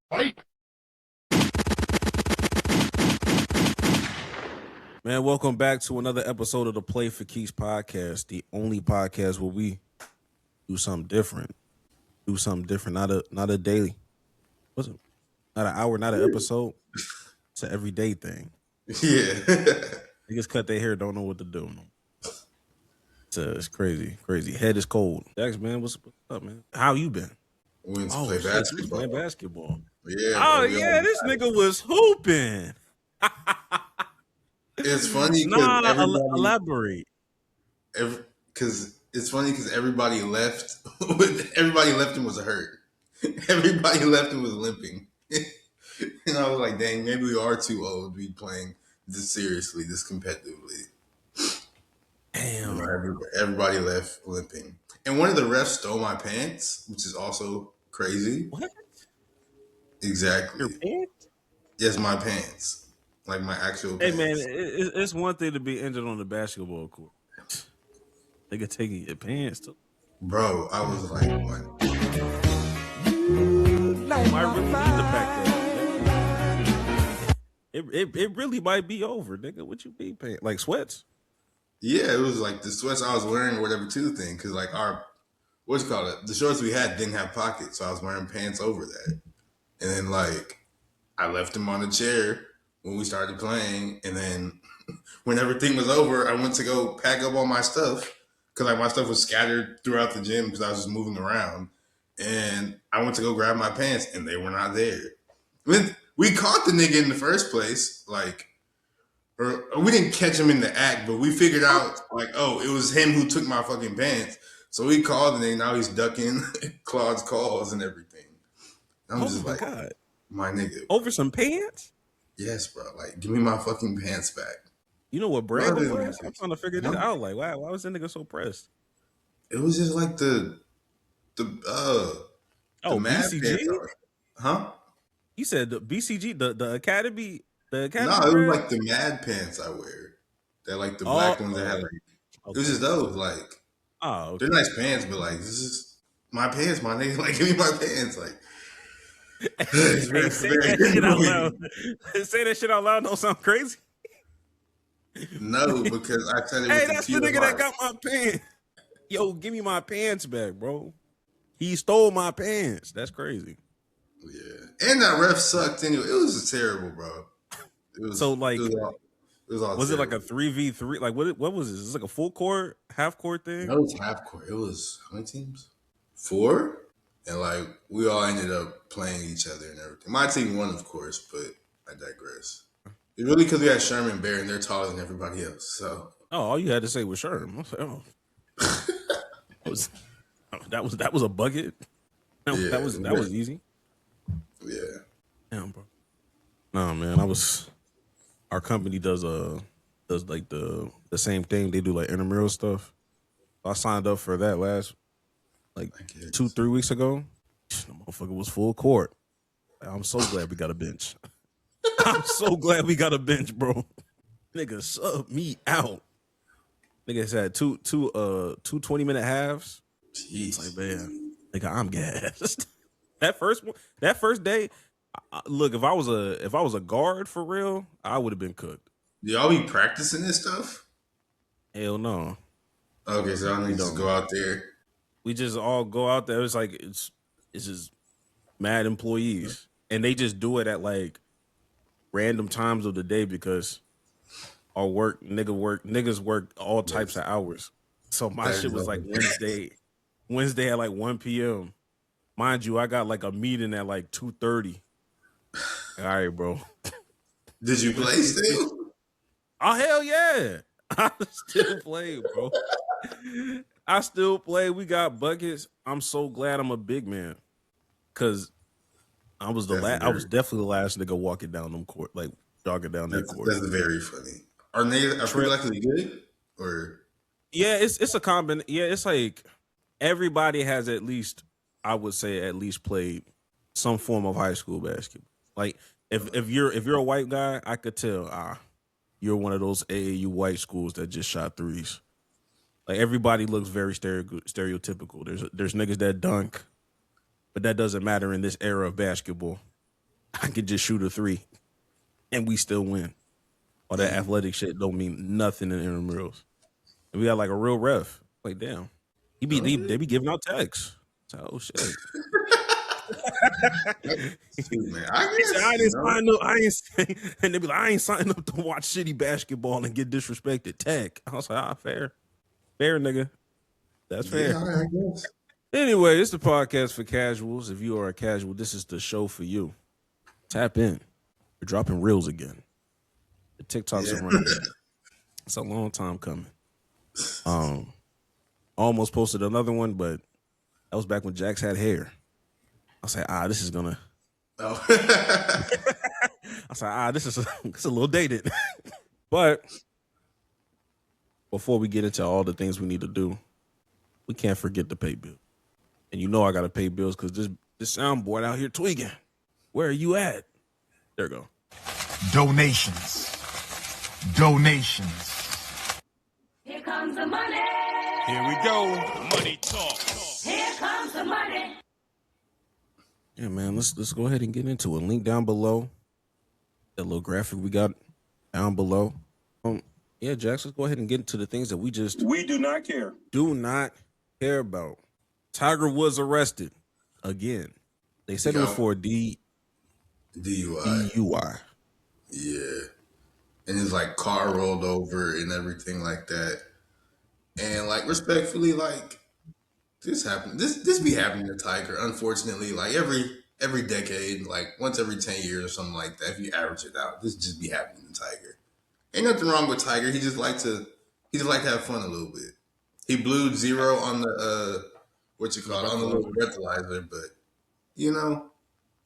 Fight! Man, welcome back to another episode of the Play for Keys podcast, the only podcast where we do something different. Not a daily. What's it? Not an hour, not an episode. It's an everyday thing. Yeah. Niggas cut their hair, don't know what to do. It's crazy. Head is cold. Dax, man, what's up, man? How you been? We went to play You was basketball. playing basketball. Yeah. Oh, yeah, this nigga was hooping. It's funny because elaborate. Because it's funny because everybody left. Everybody left and was hurt. Everybody left and was limping. And I was like, dang, maybe we are too old to be playing this seriously, this competitively. Damn. Everybody left limping. And one of the refs stole my pants, which is also crazy. What? Exactly. Your pants? Yes, my pants. Like my actual Hey, pants. man, it's one thing to be injured on the basketball court. They could take your pants, too. Bro, I was like, what? I really need to back that. It really might be over, nigga. What you be paying? Like sweats? Yeah, it was like the sweats I was wearing or whatever too thing. Cause like what's it called? The shorts we had didn't have pockets. So I was wearing pants over that. And then like I left them on the chair when we started playing. And then when everything was over, I went to go pack up all my stuff. Cause like my stuff was scattered throughout the gym because I was just moving around. And I went to go grab my pants and they were not there. We caught the nigga in the first place, like, or we didn't catch him in the act, but we figured out, like, oh, it was him who took my fucking pants. So we called the nigga, now he's ducking Claude's calls and everything. I'm just like, God. My nigga. Over some pants? Yes, bro. Like, give me my fucking pants back. You know what brand it was? I'm trying to figure this out. Like, why was that nigga so pressed? It was just like the Mad BCG? Pants. Huh? You said the BCG, the Academy, No, it brand? was like the Mad Pants I wear. They're like the black ones that had like. Okay. It was just those, like. Oh, okay. They're nice pants, but like, this is my pants, my nigga. Like, give me my pants, like. Say that shit out loud. Say that shit out loud. Don't sound crazy. No, because I said it was hey, that's the nigga that got my pants. Yo, give me my pants back, bro. He stole my pants. That's crazy. Yeah, and that ref sucked anyway. It was just terrible, bro. It was so like. Was it like a 3v3? Like what was this? Is this like a full court, half court thing? No, it was half court. It was how many teams? 4, and like we all ended up playing each other and everything. My team won, of course, but I digress. It's really because we had Sherman Bear and they're taller than everybody else. So all you had to say was Sherman. I was like, that was a bucket. That was easy. Yeah. Damn, bro. No, man, our company does like the same thing. They do like intramural stuff. I signed up for that last 2-3 weeks ago. The motherfucker was full court. I'm so glad we got a bench. I'm so glad we got a bench, bro. Nigga sub me out. Niggas had two 20-minute halves. Jeez. It's like, man, nigga, I'm gassed. That first day. Look, if I was a guard for real, I would have been cooked. Do y'all be practicing this stuff? Hell no. Okay, so y'all need to just go out there. We just all go out there. It's like it's just mad employees, and they just do it at like random times of the day because niggas work all types of hours. So my shit was like Wednesday at like 1 p.m. Mind you, I got like a meeting at like 2:30. All right, bro. Did you play still? Oh, hell yeah. I still play, bro. I still play. We got buckets. I'm so glad I'm a big man. Cause I was definitely the last nigga walking down them court, like jogging down that court. That's very funny. Are people actually good? Or yeah, it's a combination. Yeah, it's like everybody has at least, I would say, at least played some form of high school basketball. Like if you're a white guy, I could tell you're one of those AAU white schools that just shot threes. Like everybody looks very stereotypical. There's niggas that dunk, but that doesn't matter in this era of basketball. I could just shoot a 3 and we still win. All that athletic shit don't mean nothing in intramurals. And we got like a real ref. Like, damn. They be giving out texts. So, oh shit. Shoot, man. I He said, guess I didn't sign up. I ain't and they be like, I ain't signing up to watch shitty basketball and get disrespected. Tech. I was like, fair. Fair, nigga. That's fair. Yeah, I guess. Anyway, it's the podcast for casuals. If you are a casual, this is the show for you. Tap in. We're dropping reels again. The TikToks are running. It's a long time coming. Almost posted another one, but that was back when Jax had hair. I was like, this is gonna. Oh. I was like, this is a little dated. But before we get into all the things we need to do, we can't forget to pay bills. And you know I gotta pay bills because this soundboard out here tweaking. Where are you at? There we go. Donations. Here comes the money. Here we go. Money talk. Here comes the money. Yeah, man, let's go ahead and get into it. Link down below. That little graphic we got down below. Yeah, Jax, let's go ahead and get into the things that we do not care. Do not care about. Tiger Woods arrested again. They said it was for a DUI. Yeah. And his like car rolled over and everything like that. And like respectfully, like this happened. This be happening to Tiger, unfortunately, like every decade, like once every 10 years or something like that. If you average it out, this just be happening to Tiger. Ain't nothing wrong with Tiger. He just like to have fun a little bit. He blew 0 on the on the little breathalyzer, but you know,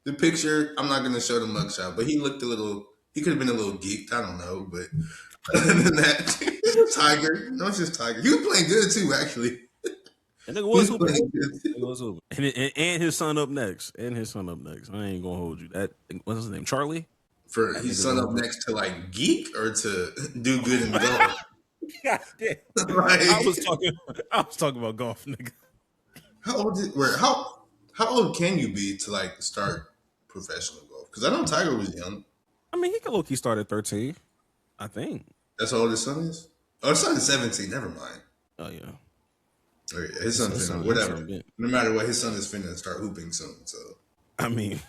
the picture, I'm not gonna show the mugshot, but he looked he could have been a little geeked, I don't know, but other than that, it's just Tiger. No, it's just Tiger. He was playing good too, actually. And nigga was hooping. And his son up next. I ain't gonna hold you. What's his name? Charlie? For his son up next to like geek or to do good in golf? God damn. Like, I was talking about golf, nigga. How old can you be to like start professional golf? Because I know Tiger was young. I mean, he could low-key start at 13, I think. That's how old his son is? Oh, his son is 17. Never mind. Oh, yeah. Oh, yeah. His son's finna, whatever. No matter what, his son is finna start hooping soon. So, I mean,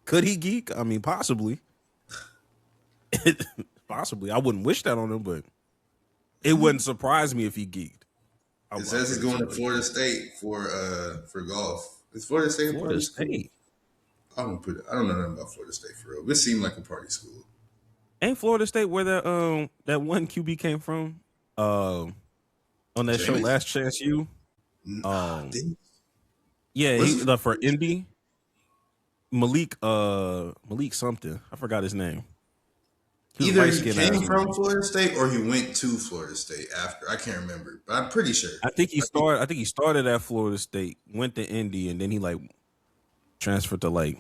could he geek? I mean, possibly. Possibly. I wouldn't wish that on him, but it wouldn't surprise me if he geeked. It says he's going to Florida State for golf. Is Florida State a party school? I don't know nothing about Florida State for real. It seemed like a party school. Ain't Florida State where that one QB came from? On that show, Last Chance U. Yeah, he for Indy. Malik something. I forgot his name. Either he came from Florida State or he went to Florida State after. I can't remember, but I'm pretty sure. I think he started at Florida State, went to Indy, and then he like transferred to like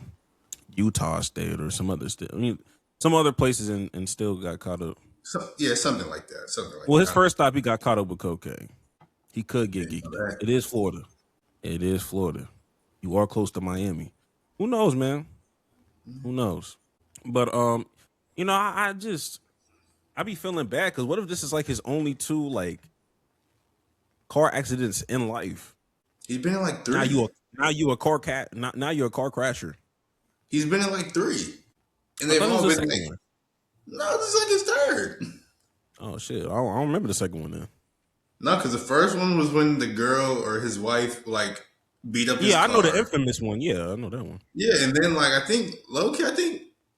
Utah State or some other state. I mean, some other places and still got caught up. Something like that. Well, his first stop, he got caught up with cocaine. He could get geeked. Right. It is Florida. You are close to Miami. Who knows, man? Who knows? But you know, I be feeling bad because what if this is like his only 2 like car accidents in life? He's been in like 3. Now you a car crasher. He's been in like 3, and they've all been like, no, this is like his 3rd. Oh shit, I don't remember the second one then. No, because the first one was when the girl or his wife like beat up his car. I know the infamous one. Yeah, I know that one. Yeah, and then like I think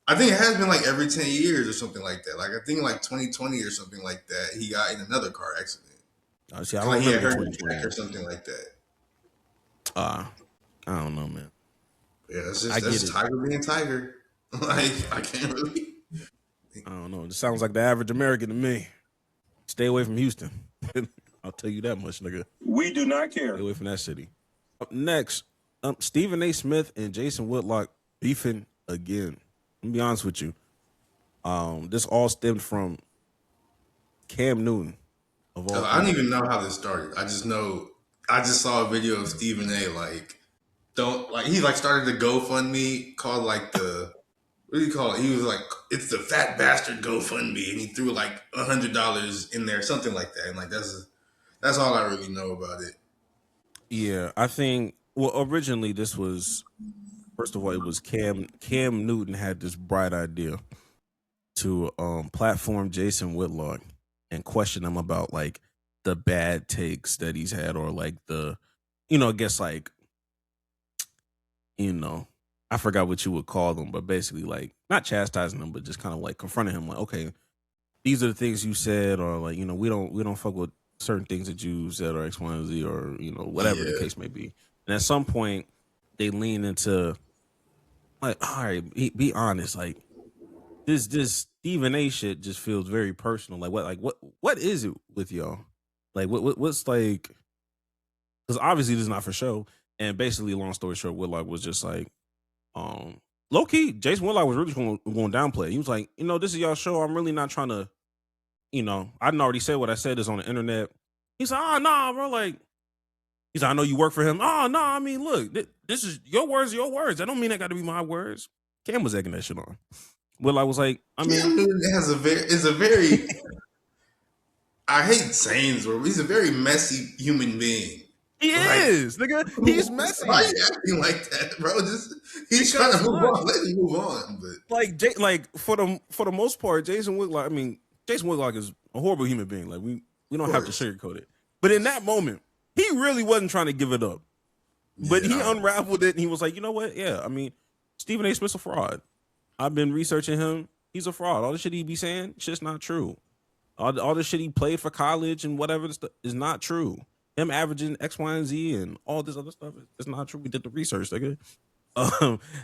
it has been like every 10 years or something like that. Like I think like 2020 or something like that, he got in another car accident. I don't like he had remember hurt his back or something like that. I don't know, man. Yeah, that's Tiger being Tiger. Like I can't really. I don't know. It sounds like the average American to me. Stay away from Houston. I'll tell you that much, nigga. We do not care. Stay away from that city. Up next, Stephen A. Smith and Jason Whitlock beefing again. Let me be honest with you. This all stemmed from Cam Newton. I don't even know how this started. I just saw a video of Stephen A. He started the GoFundMe called like the what do you call it? He was like, "It's the fat bastard GoFundMe," and he threw like $100 in there, something like that. And like that's all I really know about it. Yeah, I think. Well, originally this was first of all, it was Cam Newton had this bright idea to platform Jason Whitlock and question him about like the bad takes that he's had or like the, I guess like, I forgot what you would call them, but basically like not chastising them, but just kind of like confronting him like, okay, these are the things you said, or like, we don't fuck with certain things that you said or X, Y, and Z, or whatever the case may be. And at some point they lean into like, all right, be honest, like this Stephen A shit just feels very personal. What is it with y'all? Like what's like, because obviously this is not for show. And basically, long story short, Whitlock was just like, low key, Jason Whitlock was really going to downplay. He was like, this is y'all show. I'm really not trying to, I didn't already say what I said is on the internet. He's like, oh nah, bro, like, he's like, I know you work for him. Oh no, I mean, look, this is your words, your words. I don't mean that got to be my words. Cam was egging that shit on. Whitlock was like, I mean, Cam Newton is a very I hate saying this word, but he's a very messy human being. He is, nigga. He's messy. Why are you acting like that, bro? He's trying to move on. Let him move on. But like for the most part, Jason Whitlock is a horrible human being. Like we don't have to sugarcoat it. But in that moment, he really wasn't trying to give it up. But he unraveled it and he was like, you know what? Yeah, I mean, Stephen A. Smith's a fraud. I've been researching him. He's a fraud. All the shit he be saying, shit's not true. All the shit he played for college and whatever is not true. Him averaging X, Y, and Z and all this other stuff is not true. We did the research, nigga.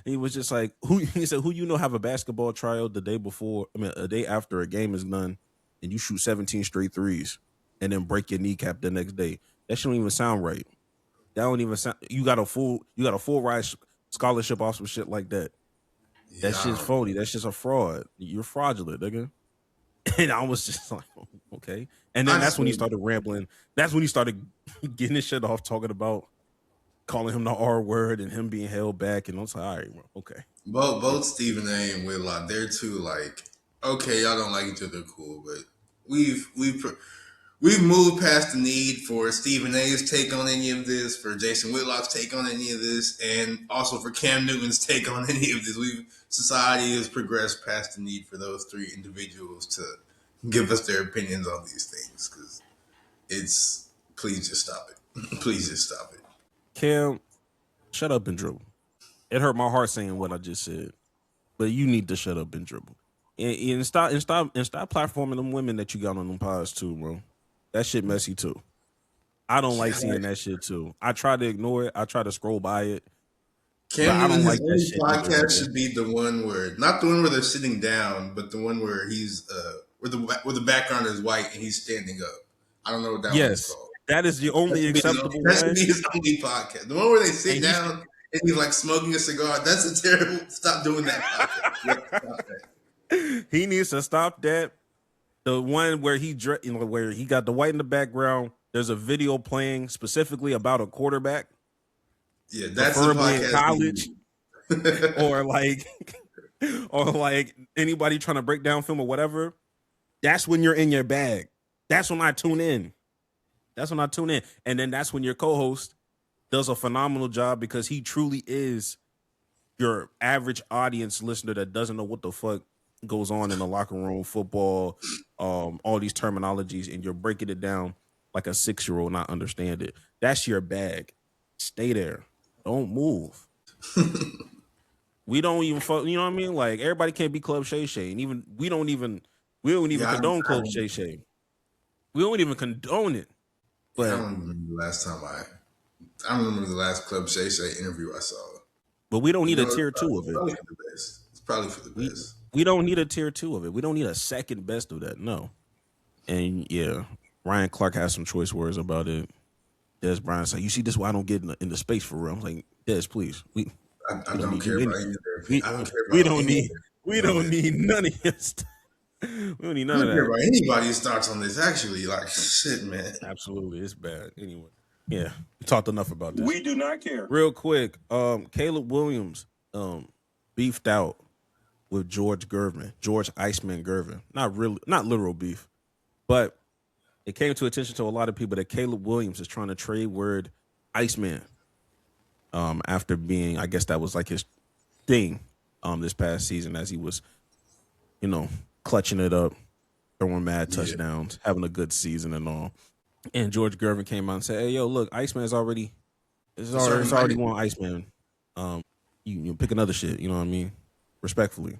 He was just like, he said, who have a basketball tryout the day before, a day after a game is done, and you shoot 17 straight threes and then break your kneecap the next day. That shit don't even sound right. That don't even sound. You got a full ride scholarship off some shit like that. That shit's phony. That shit's a fraud. You're fraudulent, nigga. And I was just like, okay. And then that's when he started rambling. That's when he started getting his shit off, talking about calling him the R word and him being held back. And I was like, all right, okay. Both Stephen A. and Whitlock, they're too like, okay, y'all don't like each other, cool, but we've moved past the need for Stephen A.'s take on any of this, for Jason Whitlock's take on any of this, and also for Cam Newton's take on any of this. Society has progressed past the need for those three individuals to give us their opinions on these things, because please just stop it. Please just stop it. Cam, shut up and dribble. It hurt my heart saying what I just said, but you need to shut up and dribble. And stop platforming them women that you got on them pods too, bro. That shit messy too. I don't like seeing that shit too. I try to ignore it. I try to scroll by it. Cam Newton's like that shit. Podcast should be the one where, not the one where they're sitting down, but the one where he's where the background is white and he's standing up. I don't know what that one's called. That is the only acceptable one. That should be his only podcast. The one where they sit down and he's like smoking a cigar. That's a terrible. Stop doing that podcast. Stop that. He needs to stop that. The one where where he got the white in the background. There's a video playing specifically about a quarterback. Yeah, that's the podcast. In college, or like anybody trying to break down film or whatever. That's when you're in your bag. That's when I tune in. And then that's when your co-host does a phenomenal job, because he truly is your average audience listener that doesn't know what the fuck goes on in the locker room, football, all these terminologies, and you're breaking it down like a 6-year-old not understand it. That's your bag. Stay there. Don't move. We don't even fuck, you know what I mean? Like, everybody can't be Club Shay Shay. And even we don't even condone Club Shay Shay. We don't even condone it. But I don't remember the last time I don't remember the last Club Shay Shay interview I saw. But we don't need a tier 2 of it. It's probably for the best. We don't need a tier 2 of it. We don't need a second best of that. No. And yeah, Ryan Clark has some choice words about it. Des Bryant said, "You see, this is why I don't get in the space for real." I'm like, Des, please. I don't care about any of their. I don't care about. We don't need none of your stuff. We don't need none of that. I don't care about anybody's thoughts on this. Actually, like, shit, man. Absolutely, it's bad. Anyway, yeah, we talked enough about this. We do not care. Real quick, Caleb Williams beefed out with George Iceman Gervin. Not literal beef, but it came to attention to a lot of people that Caleb Williams is trying to trade word Iceman. After being, I guess that was like his thing this past season as he was, clutching it up, throwing mad touchdowns, having a good season and all. And George Gervin came out and said, "Hey, yo, look, Iceman's already one Iceman. You pick another shit, you know what I mean? Respectfully."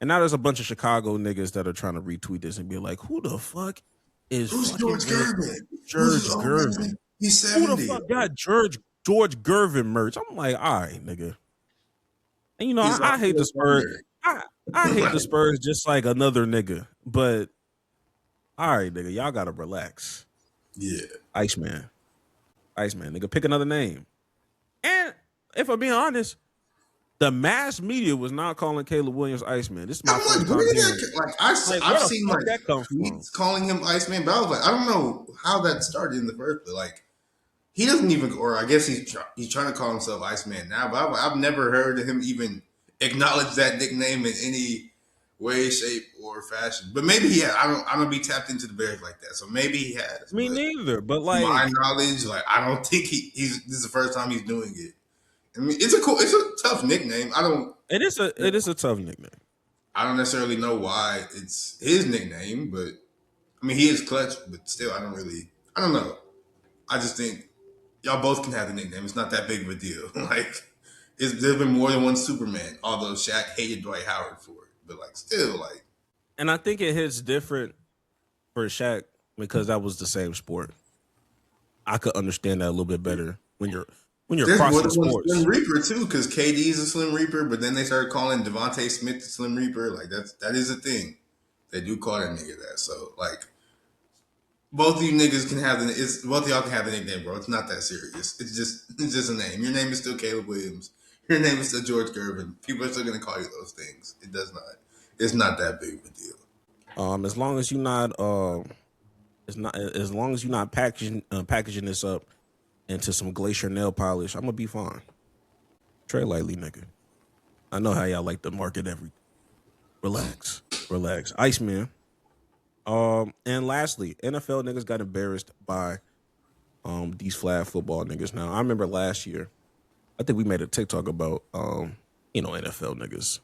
And now there's a bunch of Chicago niggas that are trying to retweet this and be like, "Who the fuck is George Gervin? George Gervin? He's 70. Who the fuck got George Gervin merch?" I'm like, all right, nigga. And I hate the Spurs. I hate the Spurs just like another nigga. But all right, nigga, y'all gotta relax. Yeah. Iceman, nigga, pick another name. And if I'm being honest, the mass media was not calling Caleb Williams Iceman. This is my first time hearing. I've seen that come from? Tweets calling him Iceman, but I was like, I don't know how that started in the first place. Like, he doesn't even, or I guess he's trying to call himself Iceman now, but I've never heard him even acknowledge that nickname in any way, shape, or fashion. But maybe he had. I don't be tapped into the Bears like that, so maybe he has. Me neither. But like, to my knowledge, like, I don't think he's. This is the first time he's doing it. I mean, it's a tough nickname. It is a tough nickname. I don't necessarily know why it's his nickname, but I mean, he is clutch. But still, I don't know. I just think y'all both can have the nickname. It's not that big of a deal. Like, there's been more than one Superman. Although Shaq hated Dwight Howard for it, but like, still, like. And I think it hits different for Shaq because that was the same sport. I could understand that a little bit better when you're crossing sports. Slim Reaper too, because KD's a Slim Reaper, but then they started calling Devontae Smith the Slim Reaper. Like, that is a thing. They do call that nigga that. So like, both of you niggas can have both of y'all can have the nickname, bro. It's not that serious. It's just a name. Your name is still Caleb Williams. Your name is still George Gervin. People are still gonna call you those things. It's not that big of a deal. As long as you're not packaging this up into some glacier nail polish, I'm gonna be fine. Tread lightly, nigga. I know how y'all like to market everything. Relax. Iceman. And lastly, NFL niggas got embarrassed by these flag football niggas. Now, I remember last year, I think we made a TikTok about NFL niggas,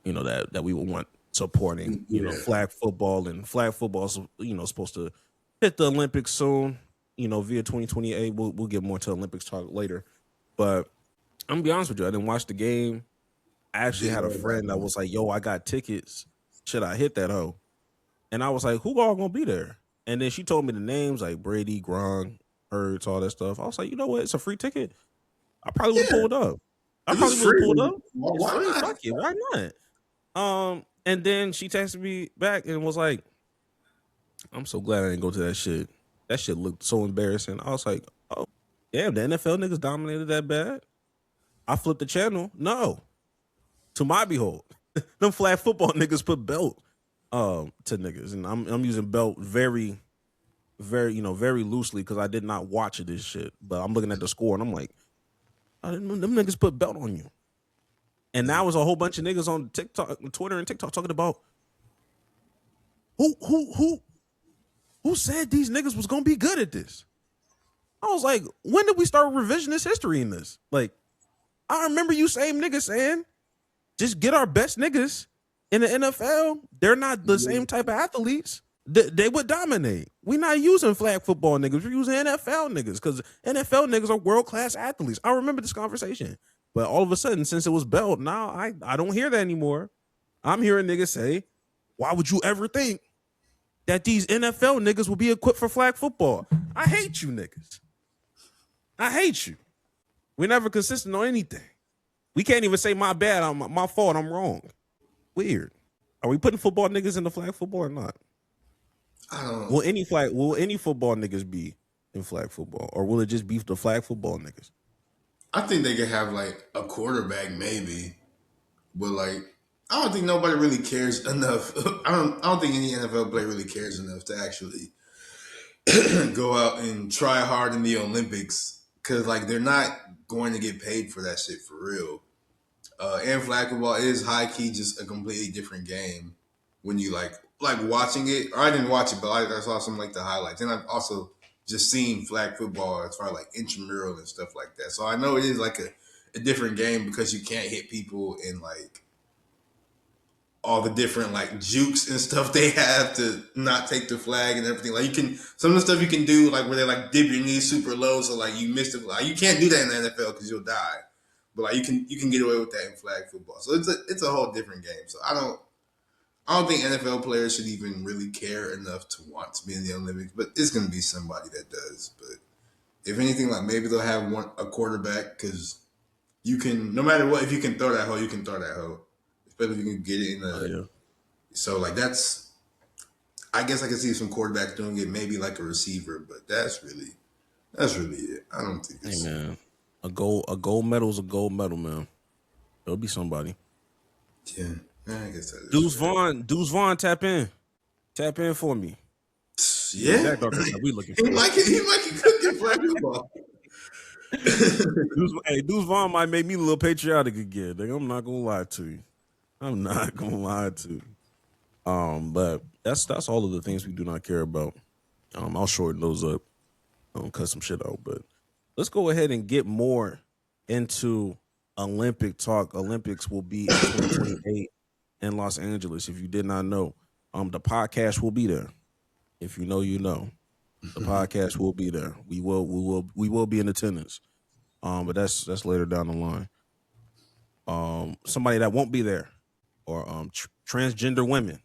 that we would want supporting, flag football, and flag football's, supposed to hit the Olympics soon, via 2028. We'll get more to Olympics talk later. But I'm gonna be honest with you, I didn't watch the game. I actually had a friend that was like, "Yo, I got tickets. Should I hit that hoe?" And I was like, "Who all gonna be there?" And then she told me the names like Brady, Gronk, Hurts, all that stuff. I was like, you know what? It's a free ticket. I probably would have pulled up. Why not? Fuck it. Why not? And then she texted me back and was like, "I'm so glad I didn't go to that shit. That shit looked so embarrassing." I was like, "Oh, damn, the NFL niggas dominated that bad?" I flipped the channel. No. To my behold, them flag football niggas put belt to niggas. And I'm using belt very, very, very loosely because I did not watch this shit. But I'm looking at the score and I'm like, them niggas put belt on you. And now was a whole bunch of niggas on TikTok, Twitter and TikTok talking about who said these niggas was gonna be good at this? I was like, when did we start revisionist history in this? Like, I remember you same niggas saying, just get our best niggas in the NFL. They're not the same type of athletes. They would dominate. We're not using flag football niggas. We're using NFL niggas because NFL niggas are world-class athletes. I remember this conversation. But all of a sudden, since it was belt, now I don't hear that anymore. I'm hearing niggas say, why would you ever think that these NFL niggas will be equipped for flag football? I hate you niggas. I hate you. We're never consistent on anything. We can't even say my bad, my fault, I'm wrong. Weird. Are we putting football niggas in the flag football or not? I don't know. Will any football niggas be in flag football, or will it just be the flag football niggas? I think they could have like a quarterback maybe, but like I don't think nobody really cares enough. I don't think any NFL player really cares enough to actually go out and try hard in the Olympics because like they're not going to get paid for that shit for real. And flag football is high key just a completely different game when you like watching it. Or I didn't watch it, but I saw some like the highlights, and I've also just seen flag football as far as like intramural and stuff like that. So I know it is like a different game because you can't hit people in like all the different like jukes and stuff they have to not take the flag and everything. Like you can some of the stuff you can do like where they like dip your knees super low, so like you miss the flag. You can't do that in the NFL because you'll die. But like you can get away with that in flag football. So it's a whole different game. So I don't think NFL players should even really care enough to want to be in the Olympics. But it's gonna be somebody that does. But if anything, like maybe they'll have a quarterback because you can no matter what, if you can throw that hoe, you can throw that hoe. Especially if you can get it in the so like that's I guess I can see some quarterbacks doing it, maybe like a receiver, but that's really it. I don't think it's man. A gold medal is a gold medal, man. There'll be somebody. yeah. I guess that is Deuce Vaughn, tap in for me. Yeah, That dark side we looking for. he might get cooked in flag football. Deuce Vaughn might make me a little patriotic again. Nigga, I'm not gonna lie to you. But that's all of the things we do not care about. I'll shorten those up, cut some shit out. But let's go ahead and get more into Olympic talk. Olympics will be in 2028 in Los Angeles. If you did not know, the podcast will be there. If you know, you know. The podcast will be there. We will be in attendance. But that's later down the line. Somebody that won't be there, or transgender women.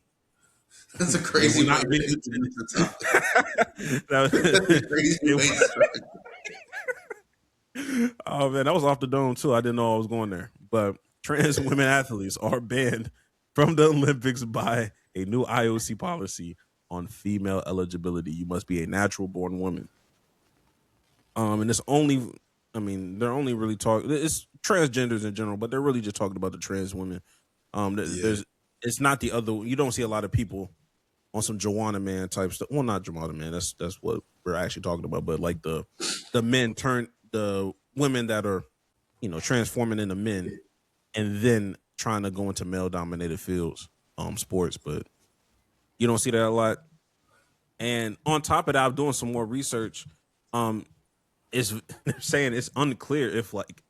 That's a crazy way to introduce the topic. Oh man, that was off the dome too. I didn't know I was going there. But trans women athletes are banned from the Olympics by a new IOC policy on female eligibility. You must be a natural born woman. And it's only, they're only really talking. It's transgenders in general, but they're really just talking about the trans women. It's not the other. You don't see a lot of people on some Joanna Man type stuff. Well, not Joanna Man. That's what we're actually talking about. But like the men turn the women that are, transforming into men, and then trying to go into male dominated fields, sports. But you don't see that a lot. And on top of that, I'm doing some more research. They're saying it's unclear if like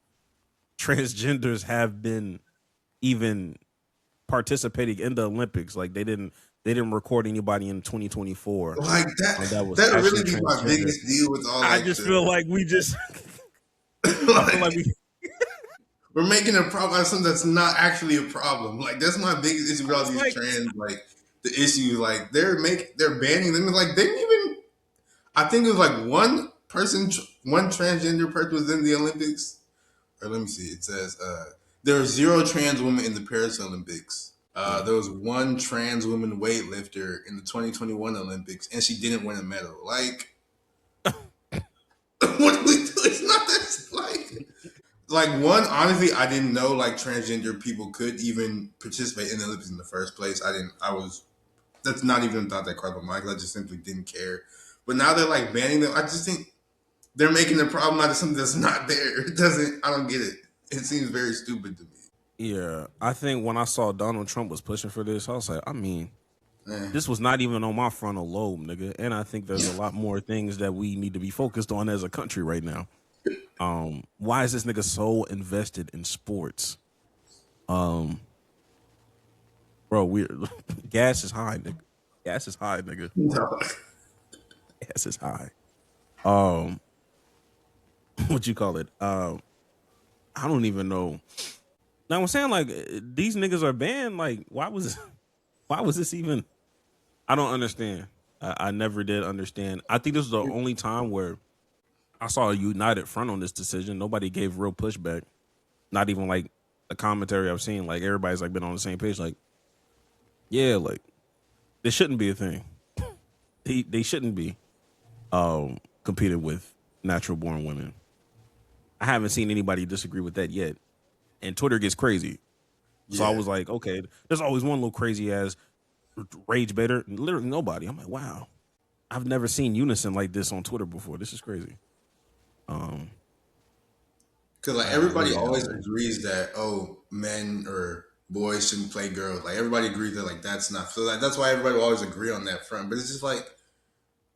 transgenders have been even participating in the Olympics. Like they didn't record anybody in 2024. Like that really be my biggest deal with all. I just feel like we just we're making a problem out of something that's not actually a problem. Like that's my biggest issue with all these trans. Like the issue, like they're banning them. Like they didn't even. I think it was like one transgender person was in the Olympics. Or let me see. It says there are 0 trans women in the Paris Olympics. There was one trans woman weightlifter in the 2021 Olympics, and she didn't win a medal. Like, what do we do? It's not that like one. Honestly, I didn't know like transgender people could even participate in the Olympics in the first place. That's not even a thought that crossed my mind. I just simply didn't care. But now they're like banning them. I just think they're making a problem out of something that's not there. I don't get it. It seems very stupid to me. Yeah, I think when I saw Donald Trump was pushing for this, I was like, this was not even on my frontal lobe, nigga. And I think there's a lot more things that we need to be focused on as a country right now. Why is this nigga so invested in sports? Bro, gas is high, nigga. Gas is high. What you call it? I don't even know. Now I'm saying like these niggas are banned. Like why was this even? I don't understand. I never did understand. I think this was the only time where I saw a united front on this decision. Nobody gave real pushback. Not even like the commentary I've seen. Like everybody's like been on the same page. Like, yeah, like this shouldn't be a thing. They shouldn't be competing with natural born women. I haven't seen anybody disagree with that yet. And Twitter gets crazy. So I was like, okay, there's always one little crazy ass rage baiter. Literally nobody. I'm like, wow. I've never seen unison like this on Twitter before. This is crazy. Because Because like everybody always agrees that men or boys shouldn't play girls. Like everybody agrees that like that's not so. Like, that's why everybody will always agree on that front. But it's just like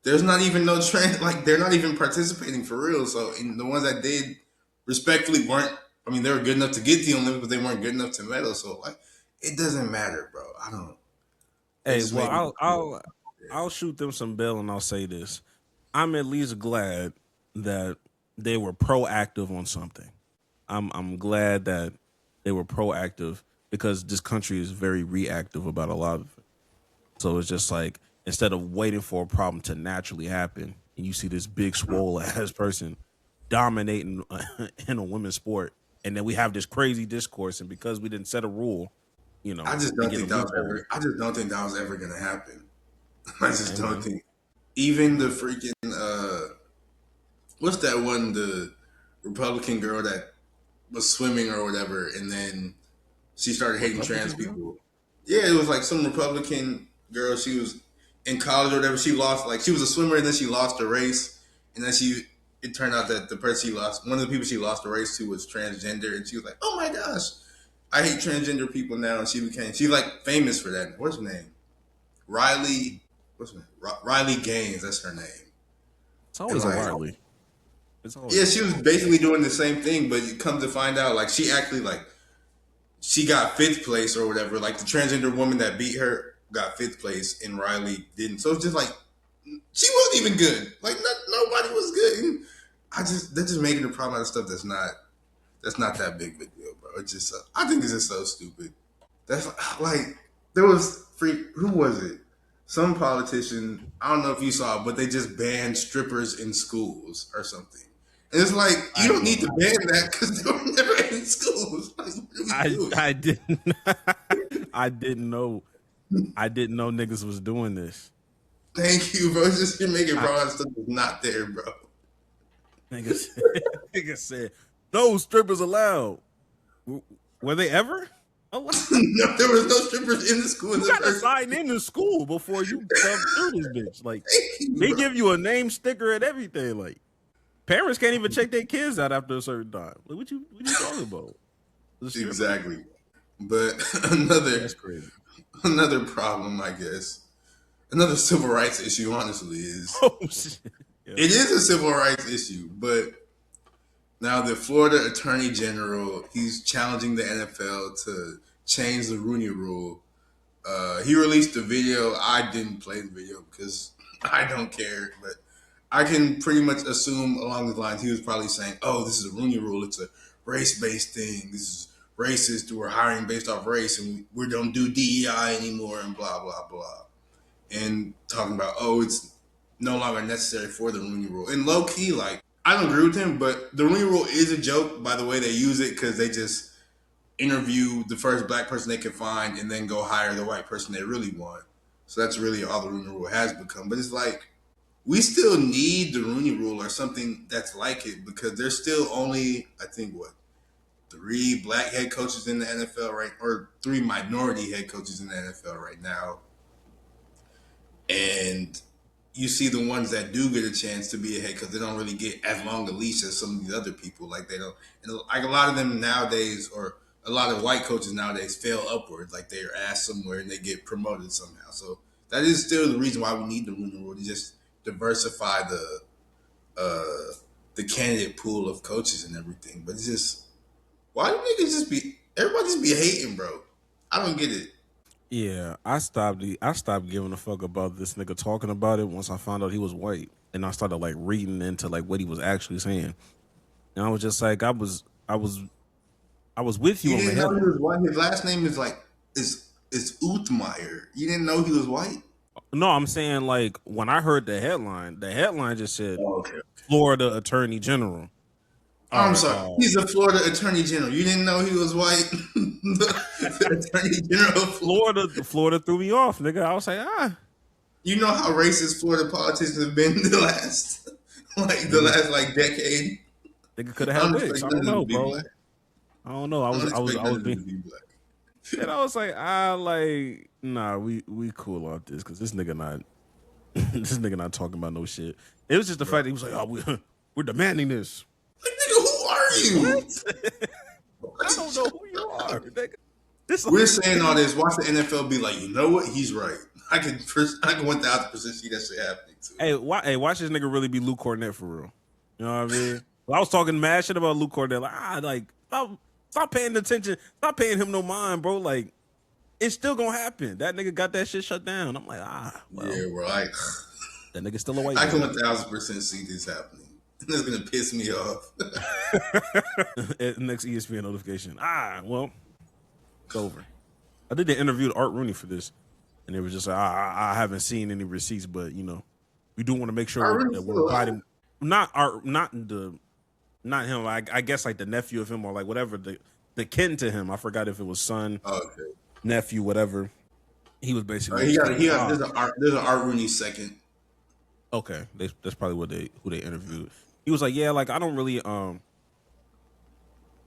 there's not even no trend. Like they're not even participating for real. So in the ones that did, respectfully weren't. I mean, they were good enough to get the Olympics, but they weren't good enough to medal. So like, it doesn't matter, bro. I don't. Hey, well, I'll shoot them some bail and I'll say this: I'm at least glad that they were proactive on something. I'm glad that they were proactive because this country is very reactive about a lot of it. So it's just like instead of waiting for a problem to naturally happen, and you see this big swole ass person dominating in a women's sport, and then we have this crazy discourse, and because we didn't set a rule, I just don't think that was ever. I just don't think that was ever gonna happen. I just don't think. Even the freaking what's that one? The Republican girl that was swimming or whatever, and then she started hating trans people. Yeah, it was like some Republican girl. She was in college or whatever. She lost, like she was a swimmer, and then she lost a race, and then it turned out that the person she lost, one of the people she lost the race to, was transgender, and she was like, "Oh my gosh, I hate transgender people now." And she's like famous for that. What's her name? Riley. What's her name? Riley Gaines. That's her name. It's always like, a Riley. Yeah, she was basically doing the same thing, but you come to find out, like she actually she got 5th place or whatever. Like the transgender woman that beat her got 5th place, and Riley didn't. So it's just like she wasn't even good. Like nobody was good. And they're just making a problem out of stuff that's not that big of a deal, bro. It's just I think it's just so stupid. That's like there was who was it? Some politician, I don't know if you saw it, but they just banned strippers in schools or something. And it's like, you don't need to ban that because they were never in schools. Like, I didn't know niggas was doing this. Thank you, bro. It's just you're making problem stuff that's not there, bro. Nigga said, no strippers allowed. Were they ever? No, there was no strippers in the school. You gotta sign in the school before you come through this bitch. Like they give you a name sticker and everything. Like parents can't even check their kids out after a certain time. Like what you talking about? Exactly. But that's crazy. Another problem, I guess. Another civil rights issue, honestly, is it is a civil rights issue, but now the Florida Attorney General, he's challenging the NFL to change the Rooney Rule. He released a video. I didn't play the video because I don't care, but I can pretty much assume along the lines he was probably saying, "Oh, this is a Rooney Rule. It's a race-based thing. This is racist. We're hiring based off race, and we don't do DEI anymore, and blah blah blah." And talking about, it's no longer necessary for the Rooney Rule. And low key, like, I don't agree with him, but the Rooney Rule is a joke by the way they use it because they just interview the first black person they can find and then go hire the white person they really want. So that's really all the Rooney Rule has become. But it's like, we still need the Rooney Rule or something that's like it because there's still only, I think, 3 black head coaches in the NFL or 3 minority head coaches in the NFL right now. And you see the ones that do get a chance to be ahead because they don't really get as long a leash as some of these other people. Like they don't, and like a lot of them nowadays, or a lot of white coaches nowadays, fail upwards. Like they're asked somewhere and they get promoted somehow. So that is still the reason why we need the Rooney Rule to just diversify the candidate pool of coaches and everything. But it's just, why do niggas everybody just be hating, bro? I don't get it. Yeah, I stopped giving a fuck about this nigga talking about it once I found out he was white, and I started like reading into like what he was actually saying, and I was just like, I was with you on the head. He was white. His last name is Uthmeyer. You didn't know he was white? No, I'm saying like when I heard the headline just said Florida Attorney General. I'm sorry. He's a Florida Attorney General. You didn't know he was white? The Attorney General of Florida threw me off, nigga. I was like, You know how racist Florida politicians have been the last decade? Nigga could have had wigs. I don't know, bro. I don't know. I was being black. And I was like, nah, we cool off this because this nigga not talking about no shit. It was just the fact that he was like, we're demanding this. Like, nigga, who are you? I don't know who you are, nigga. We're saying all this. Watch the NFL be like, you know what? He's right. I can 1000% see that shit happening too. Watch this nigga really be Luke Cornett for real. You know what I mean? I was talking mad shit about Luke Cornett. Like, stop paying attention. Stop paying him no mind, bro. Like, it's still gonna happen. That nigga got that shit shut down. I'm like, well, yeah, bro. That nigga's still a white I man. can 1000% see this happening. It's gonna piss me off. Next ESPN notification. Well, it's over. I did the interview with Art Rooney for this, and it was just like, I haven't seen any receipts, but we do want to make sure that we're providing not him. I guess like the nephew of him or like whatever the kin to him. I forgot if it was son, nephew, whatever. He was basically. There's an Art Rooney second. Okay, that's probably who they interviewed. He was like, yeah, like I don't really I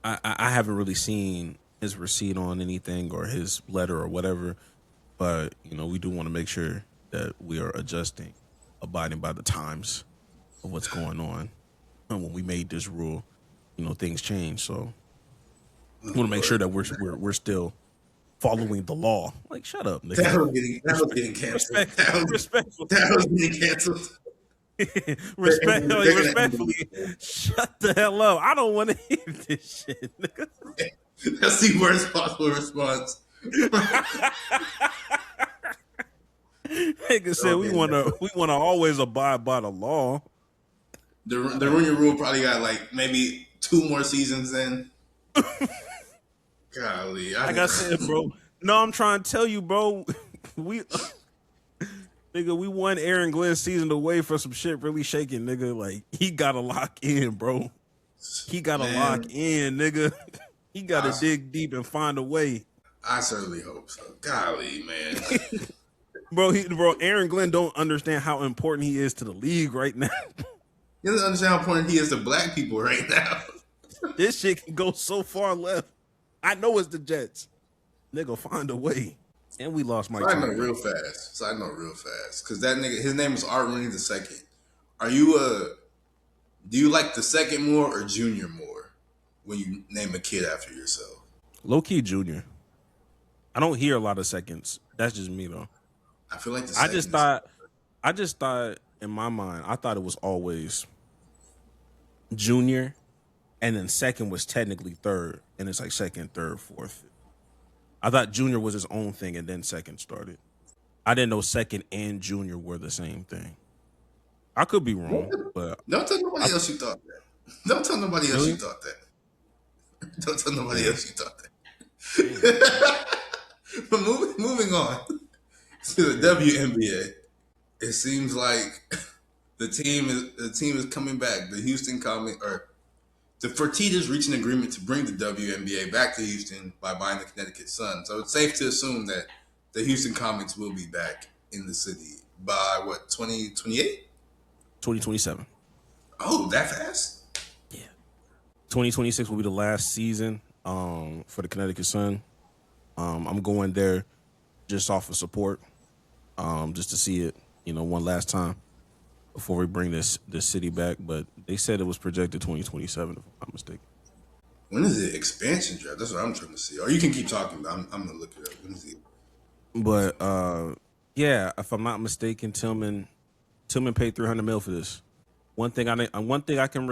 haven't really seen his receipt on anything or his letter or whatever, but we do want to make sure that we are abiding by the times of what's going on. And when we made this rule, things change, so we want to make sure that we're still following the law. Like, shut up, nigga. That was getting canceled. Respectful. That was getting canceled. Respectfully, shut the hell up. I don't want to hear this shit, nigga. That's the worst possible response. Nigga said we wanna always abide by the law. The Rooney Rule probably got like maybe 2 more seasons in. Golly, like I said, bro. No, I'm trying to tell you, bro. We won Aaron Glenn's season away for some shit really shaking, nigga. Like, he gotta lock in, bro. He gotta lock in, nigga. He gotta dig deep and find a way. I certainly hope so. Golly, man. Bro, Aaron Glenn don't understand how important he is to the league right now. He doesn't understand how important he is to black people right now. This shit can go so far left. I know it's the Jets. Nigga, find a way. And we lost Mike. Side note real fast. Because that nigga, his name was Art Rooney the second. Do you like the second more or Junior more when you name a kid after yourself? Low key Junior. I don't hear a lot of seconds. That's just me though. I feel like I just thought in my mind, I thought it was always Junior, and then second was technically third, and it's like second, third, fourth. I thought Junior was his own thing, and then second started. I didn't know second and Junior were the same thing. I could be wrong, but don't tell nobody else you thought that. Don't tell nobody else you thought that. Don't tell nobody else you thought that. But moving on to the WNBA, it seems like the team is coming back. The Houston Comets the Fertittas reached an agreement to bring the WNBA back to Houston by buying the Connecticut Sun. So it's safe to assume that the Houston Comets will be back in the city by 2028? 2027. Oh, that fast? Yeah. 2026 will be the last season for the Connecticut Sun. I'm going there just off of support, just to see it, one last time before we bring this city back. But they said it was projected 2027, if I'm not mistaken. When is the expansion draft? That's what I'm trying to see. Or you can keep talking, but I'm going to look it up. When is it? But yeah, if I'm not mistaken, Tillman paid $300 million for this. One thing I can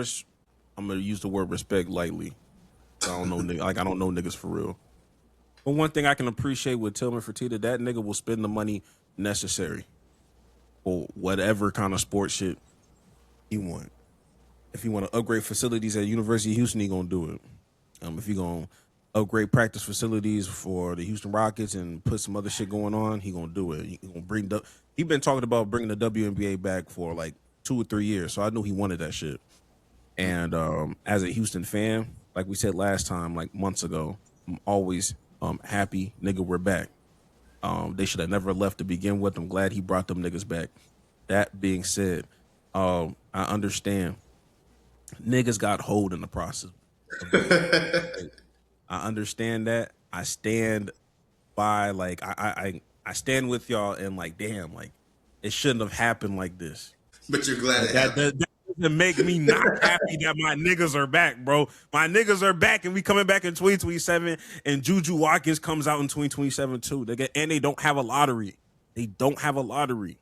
I'm gonna use the word respect lightly. I don't know, I don't know niggas for real. But one thing I can appreciate with Tillman Fertitta, that nigga will spend the money necessary for whatever kind of sports shit he want. If he want to upgrade facilities at University of Houston, he gonna do it. If he gonna upgrade practice facilities for the Houston Rockets and put some other shit going on, he gonna do it. He gonna he been talking about bringing the WNBA back for like 2 or 3 years, so I knew he wanted that shit. And as a Houston fan, like we said last time, like months ago, I'm always happy, nigga, we're back. They should have never left to begin with. I'm glad he brought them niggas back. That being said, I understand niggas got hold in the process. I understand that. I stand by, like, I stand with y'all, and like, damn, like, it shouldn't have happened like this. But you're glad it happened. doesn't make me not happy that my niggas are back, bro. My niggas are back, and we coming back in 2027. And Juju Watkins comes out in 2027 too. And they don't have a lottery. They don't have a lottery.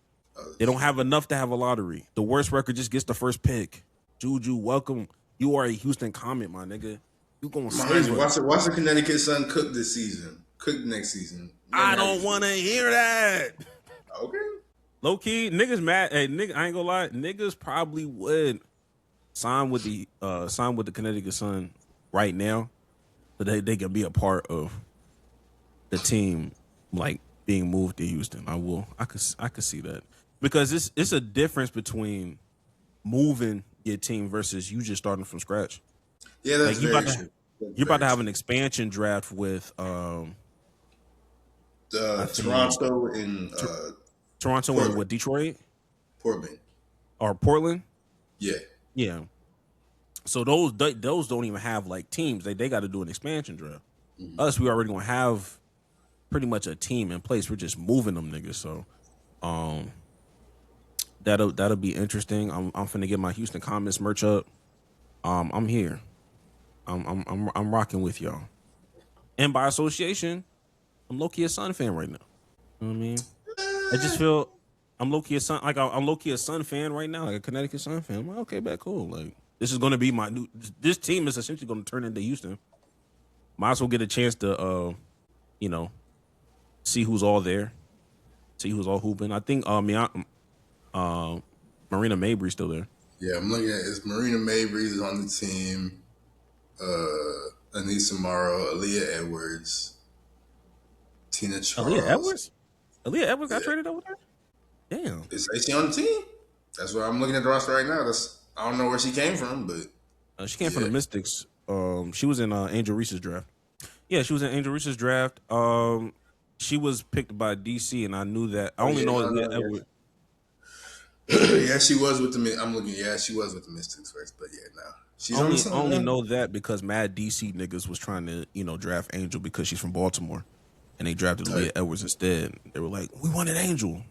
They don't have enough to have a lottery. The worst record just gets the first pick. Juju, welcome. You are a Houston Comet, my nigga. You gonna watch the Connecticut Sun cook this season. Cook next season. I don't want to hear that. Okay. Low key, niggas mad. Hey, nigga, I ain't gonna lie. Niggas probably would sign with the Connecticut Sun right now, so they can be a part of the team, like being moved to Houston. I could see that, because it's a difference between moving your team versus you just starting from scratch. Yeah, that's like very true. You're about to have an expansion draft with Toronto and Toronto and what, Detroit? Portland. Or Portland? Yeah. Yeah. So those don't even have like teams. They got to do an expansion draft. Mm-hmm. Us, we already gonna have pretty much a team in place. We're just moving them niggas. So that'll be interesting. I'm finna get my Houston Comets merch up. I'm here. I'm rocking with y'all. And by association, I'm low-key a Sun fan right now. You know what I mean? I just feel I'm low-key a Sun, like I'm low-key a Sun fan right now, like a Connecticut Sun fan. I'm like, okay, bet, cool. Like, this is gonna be my new. This team is essentially gonna turn into Houston. Might as well get a chance to, see who's all there, see who's all hooping. I think Marina Mabry's still there. Yeah, I'm looking at it's Marina Mabry's on the team. Anissa Morrow, Aaliyah Edwards, Tina Charles. Aaliyah Edwards got traded over there? Damn. Is she on the team? That's what I'm looking at the roster right now. I don't know where she came from, but she came from the Mystics. She was in Angel Reese's draft. Yeah, she was in Angel Reese's draft. She was picked by DC, and I knew that. I only know Aaliyah Edwards. Yeah, she was with the. I'm looking. Yeah, she was with the Mystics first, but yeah, no. She's only know that because mad DC niggas was trying to, draft Angel because she's from Baltimore, and they drafted Aaliyah Edwards instead. They were like, we wanted Angel.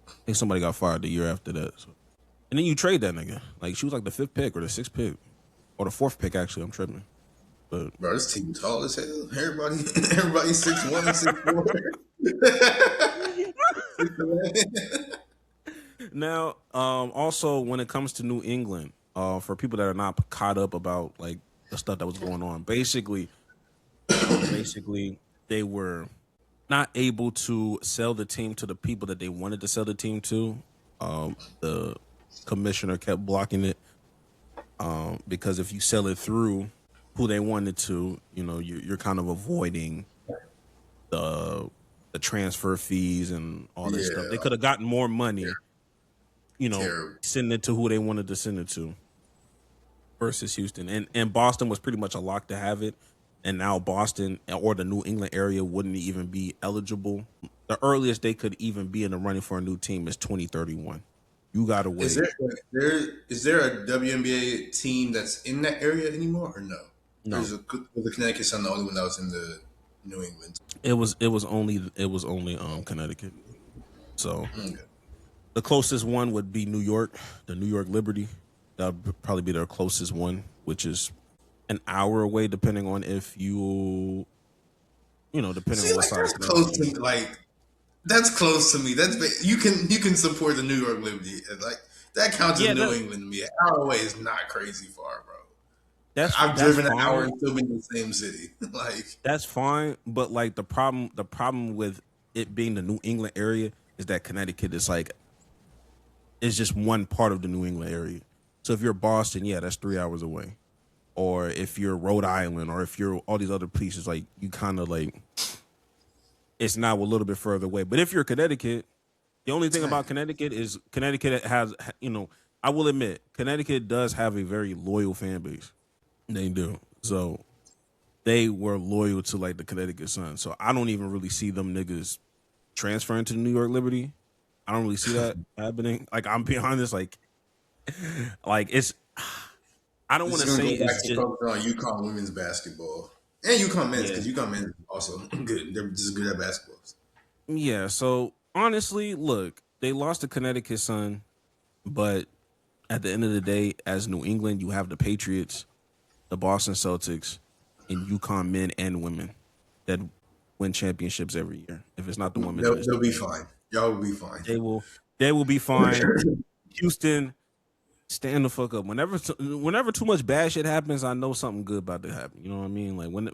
I think somebody got fired the year after that. So. And then you trade that nigga. Like, she was like the 5th pick or the 6th pick or the 4th pick, actually. I'm tripping. But bro, this team tall as hell. Everybody's 6'1" and 6'4". Now, also when it comes to New England, for people that are not caught up about like the stuff that was going on, basically they were not able to sell the team to the people that they wanted to sell the team to. The commissioner kept blocking it because if you sell it through who they wanted to, you're kind of avoiding the transfer fees and all this stuff. They could have gotten more money. Sending it to who they wanted to send it to versus Houston. And Boston was pretty much a lock to have it. And now Boston or the New England area wouldn't even be eligible. The earliest they could even be in the running for a new team is 2031. You got to wait. Is there a WNBA team that's in that area anymore or no? No. Was the Connecticut Sun the only one that was in the New England? It was only Connecticut. So the closest one would be New York, the New York Liberty. That would probably be their closest one, which is an hour away, depending on if depending on what side. That's close to me. That's close to me. That's you can support the New York Liberty. Like that counts as New England to me. An hour away is not crazy far, bro. I've driven an hour and still been in the same city. That's fine, but like the problem with it being the New England area is that Connecticut is it's just one part of the New England area. So if you're Boston, that's 3 hours away. Or if you're Rhode Island, or if you're all these other places, like you kind of it's now a little bit further away. But if you're Connecticut, the only thing about Connecticut is Connecticut has, I will admit, Connecticut does have a very loyal fan base. They do. So they were loyal to the Connecticut Sun. So I don't even really see them niggas transferring to the New York Liberty. I don't really see that happening. I'm being honest, it's. I don't want to say it's just on UConn women's basketball and UConn men's because UConn men's also good. They're just good at basketball. Yeah. So honestly, look, they lost to Connecticut Sun, but at the end of the day, as New England, you have the Patriots, the Boston Celtics, and UConn men and women that win championships every year. If it's not the women, then it's They'll be fine. Y'all will be fine. they will be fine. Houston, stand the fuck up. Whenever too much bad shit happens, I know something good about to happen. You know what I mean? Like when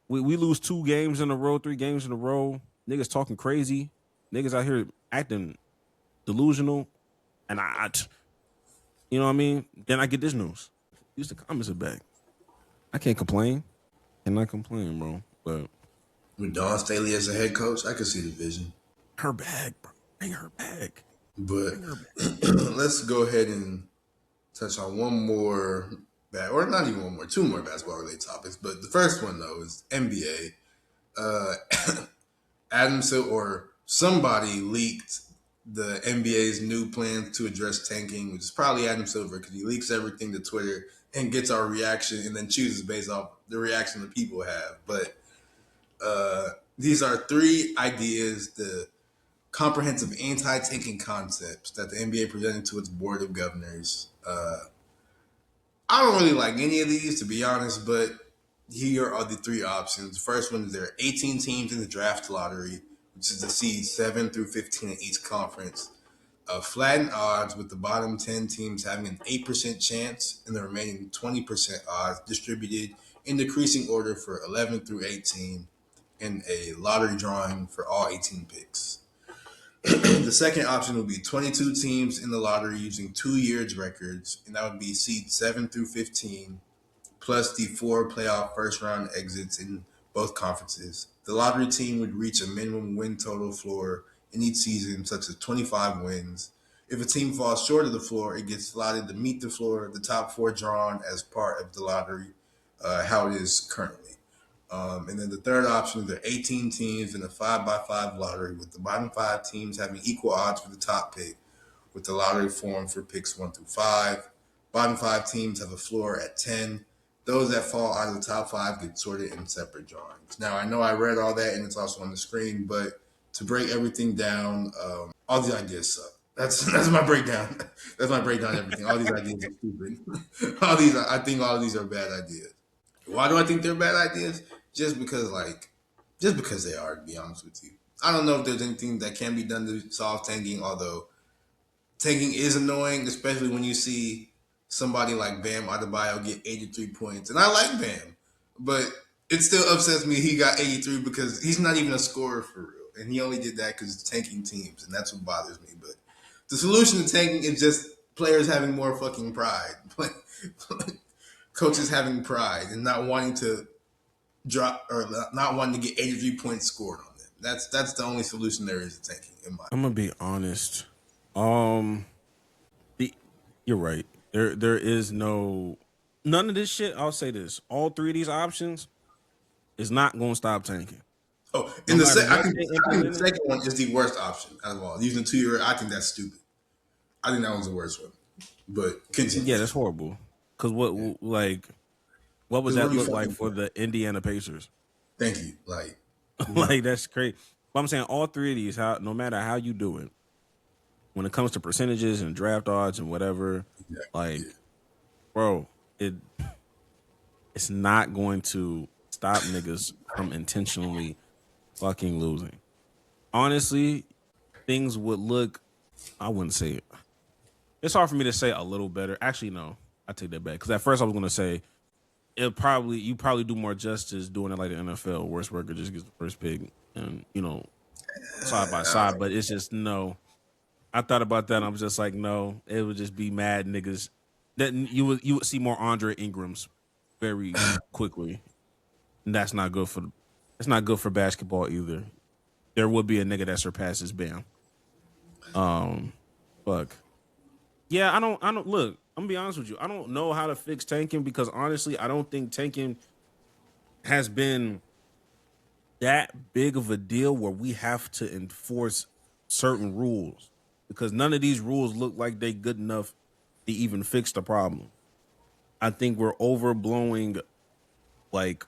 we lose 2 games in a row, 3 games in a row, niggas talking crazy, niggas out here acting delusional, and you know what I mean? Then I get this news. Houston Comets are back. I can't complain. Cannot complain, bro. But With Dawn Staley as a head coach, I could see the vision. her back, bro. Bring her back. But let's go ahead and touch on one more, or not even one more, 2 more basketball related topics. But the first one though is NBA. Adam Silver or somebody leaked the NBA's new plans to address tanking, which is probably Adam Silver because he leaks everything to Twitter and gets our reaction and then chooses based off the reaction that people have. But these are 3 ideas, the comprehensive anti-tanking concepts that the NBA presented to its board of governors. I don't really like any of these, to be honest, but here are the 3 options. The first one is there are 18 teams in the draft lottery, which is the seeds 7 through 15 in each conference. Flattened odds with the bottom 10 teams having an 8% chance and the remaining 20% odds distributed in decreasing order for 11 through 18 and a lottery drawing for all 18 picks. The second option would be 22 teams in the lottery using 2 years records, and that would be seeds 7 through 15, plus the 4 playoff first round exits in both conferences. The lottery team would reach a minimum win total floor in each season, such as 25 wins. If a team falls short of the floor, it gets slotted to meet the floor, the top 4 drawn as part of the lottery, how it is currently. And then the third option is there are 18 teams in a 5x5 lottery with the bottom 5 teams having equal odds for the top pick, with the lottery formed for picks 1 through 5. Bottom 5 teams have a floor at 10. Those that fall out of the top 5 get sorted in separate drawings. Now, I know I read all that and it's also on the screen, but to break everything down, all these ideas suck. That's my breakdown. That's my breakdown of everything. All these ideas are stupid. I think all of these are bad ideas. Why do I think they're bad ideas? Just because they are, to be honest with you. I don't know if there's anything that can be done to solve tanking, although tanking is annoying, especially when you see somebody like Bam Adebayo get 83 points. And I like Bam, but it still upsets me he got 83 because he's not even a scorer for real. And he only did that because it's tanking teams, and that's what bothers me. But the solution to tanking is just players having more fucking pride. Coaches having pride and not wanting to drop or not wanting to get 83 points scored on them. That's the only solution there is to tanking. I'm gonna be honest. You're right. There is none of this shit. I'll say this: all 3 of these options is not gonna stop tanking. Oh, and I think the second one is the worst option out of all. Using 2 year, I think that's stupid. I think that one's the worst one. But continue. Yeah, that's horrible. Because what would that look like for the Indiana Pacers? Thank you. Like that's crazy. But I'm saying all 3 of these, no matter how you do it, when it comes to percentages and draft odds and whatever, bro, it's not going to stop niggas from intentionally fucking losing. Honestly, things would look, I wouldn't say it. It's hard for me to say a little better. Actually, no, I take that back. Because at first I was going to say, you probably do more justice doing it like the NFL. Worst record just gets the first pick and, side by side. But it's just, no. I thought about that and I was just like, no, it would just be mad niggas. That you would see more Andre Ingrams very quickly. And that's not good for basketball either. There would be a nigga that surpasses Bam. Fuck. Yeah, I don't look, I'm gonna be honest with you. I don't know how to fix tanking because honestly, I don't think tanking has been that big of a deal where we have to enforce certain rules because none of these rules look like they good enough to even fix the problem. I think we're overblowing like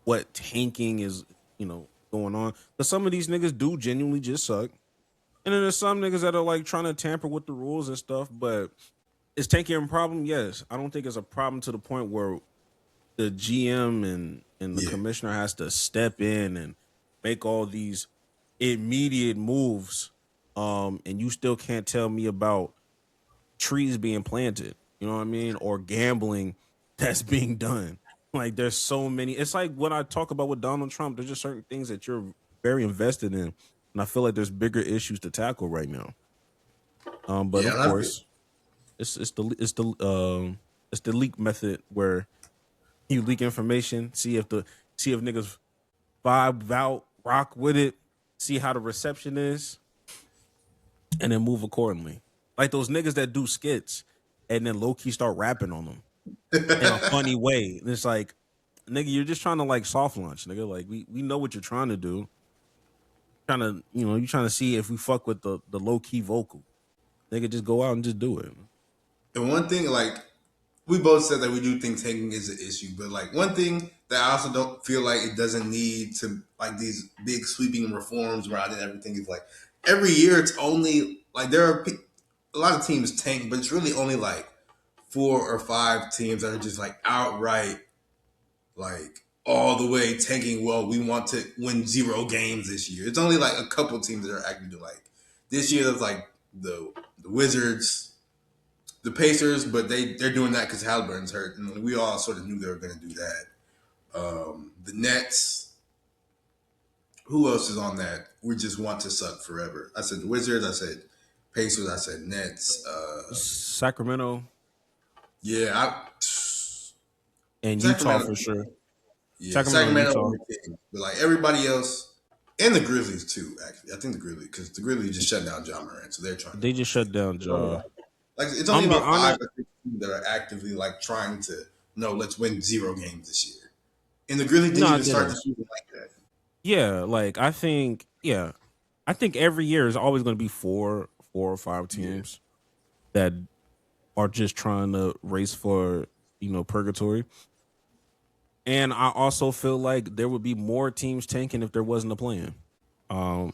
what tanking is, going on. Because some of these niggas do genuinely just suck. And then there's some niggas that are like trying to tamper with the rules and stuff, but Is tanking a problem? Yes. I don't think it's a problem to the point where the GM and the Yeah. commissioner has to step in and make all these immediate moves. And you still can't tell me about trees being planted, you know what I mean? Or gambling that's being done. Like there's so many. It's like when I talk about with Donald Trump, there's just certain things that you're very invested in. And I feel like there's bigger issues to tackle right now. But Yeah, of and I feel, course, it's the leak method where you leak information, see if niggas vibe out, rock with it, see how the reception is, and then move accordingly. Like those niggas that do skits and then low key start rapping on them in a funny way. And it's like, nigga, you're just trying to like soft launch, nigga. Like we know what you're trying to do. Trying to, you're trying to see if we fuck with the low key vocal. Nigga, just go out and just do it. and one thing, like, we both said that we do think tanking is an issue, but like one thing that I also don't feel like it doesn't need to like these big sweeping reforms where I did everything is like every year it's only like there are a lot of teams tank, but it's really only like 4 or 5 teams that are just like outright like all the way tanking. Well, we want to win 0 games this year. It's only like a couple teams that are actually like this year. There's like the Wizards, the Pacers, but they're doing that because Halliburton's hurt, and we all sort of knew they were going to do that. The Nets. Who else is on that? We just want to suck forever. I said the Wizards. I said Pacers. I said Nets. Sacramento Yeah, and Utah Sacramento. for sure. Yeah, Sacramento and Sacramento Utah. and the Kings. But like everybody else, and the Grizzlies too. Actually, I think the Grizzlies because the Grizzlies just shut down John Morant, so they're trying to. They just shut down Ja. Like it's only I'm be about five honest. or six teams that are actively like trying to no, let's win 0 games this year. And the Grizzlies didn't No, even it start the is. season like that. Yeah, like I think every year is always going to be four or five teams that are just trying to race for purgatory. And I also feel like there would be more teams tanking if there wasn't a plan. Um,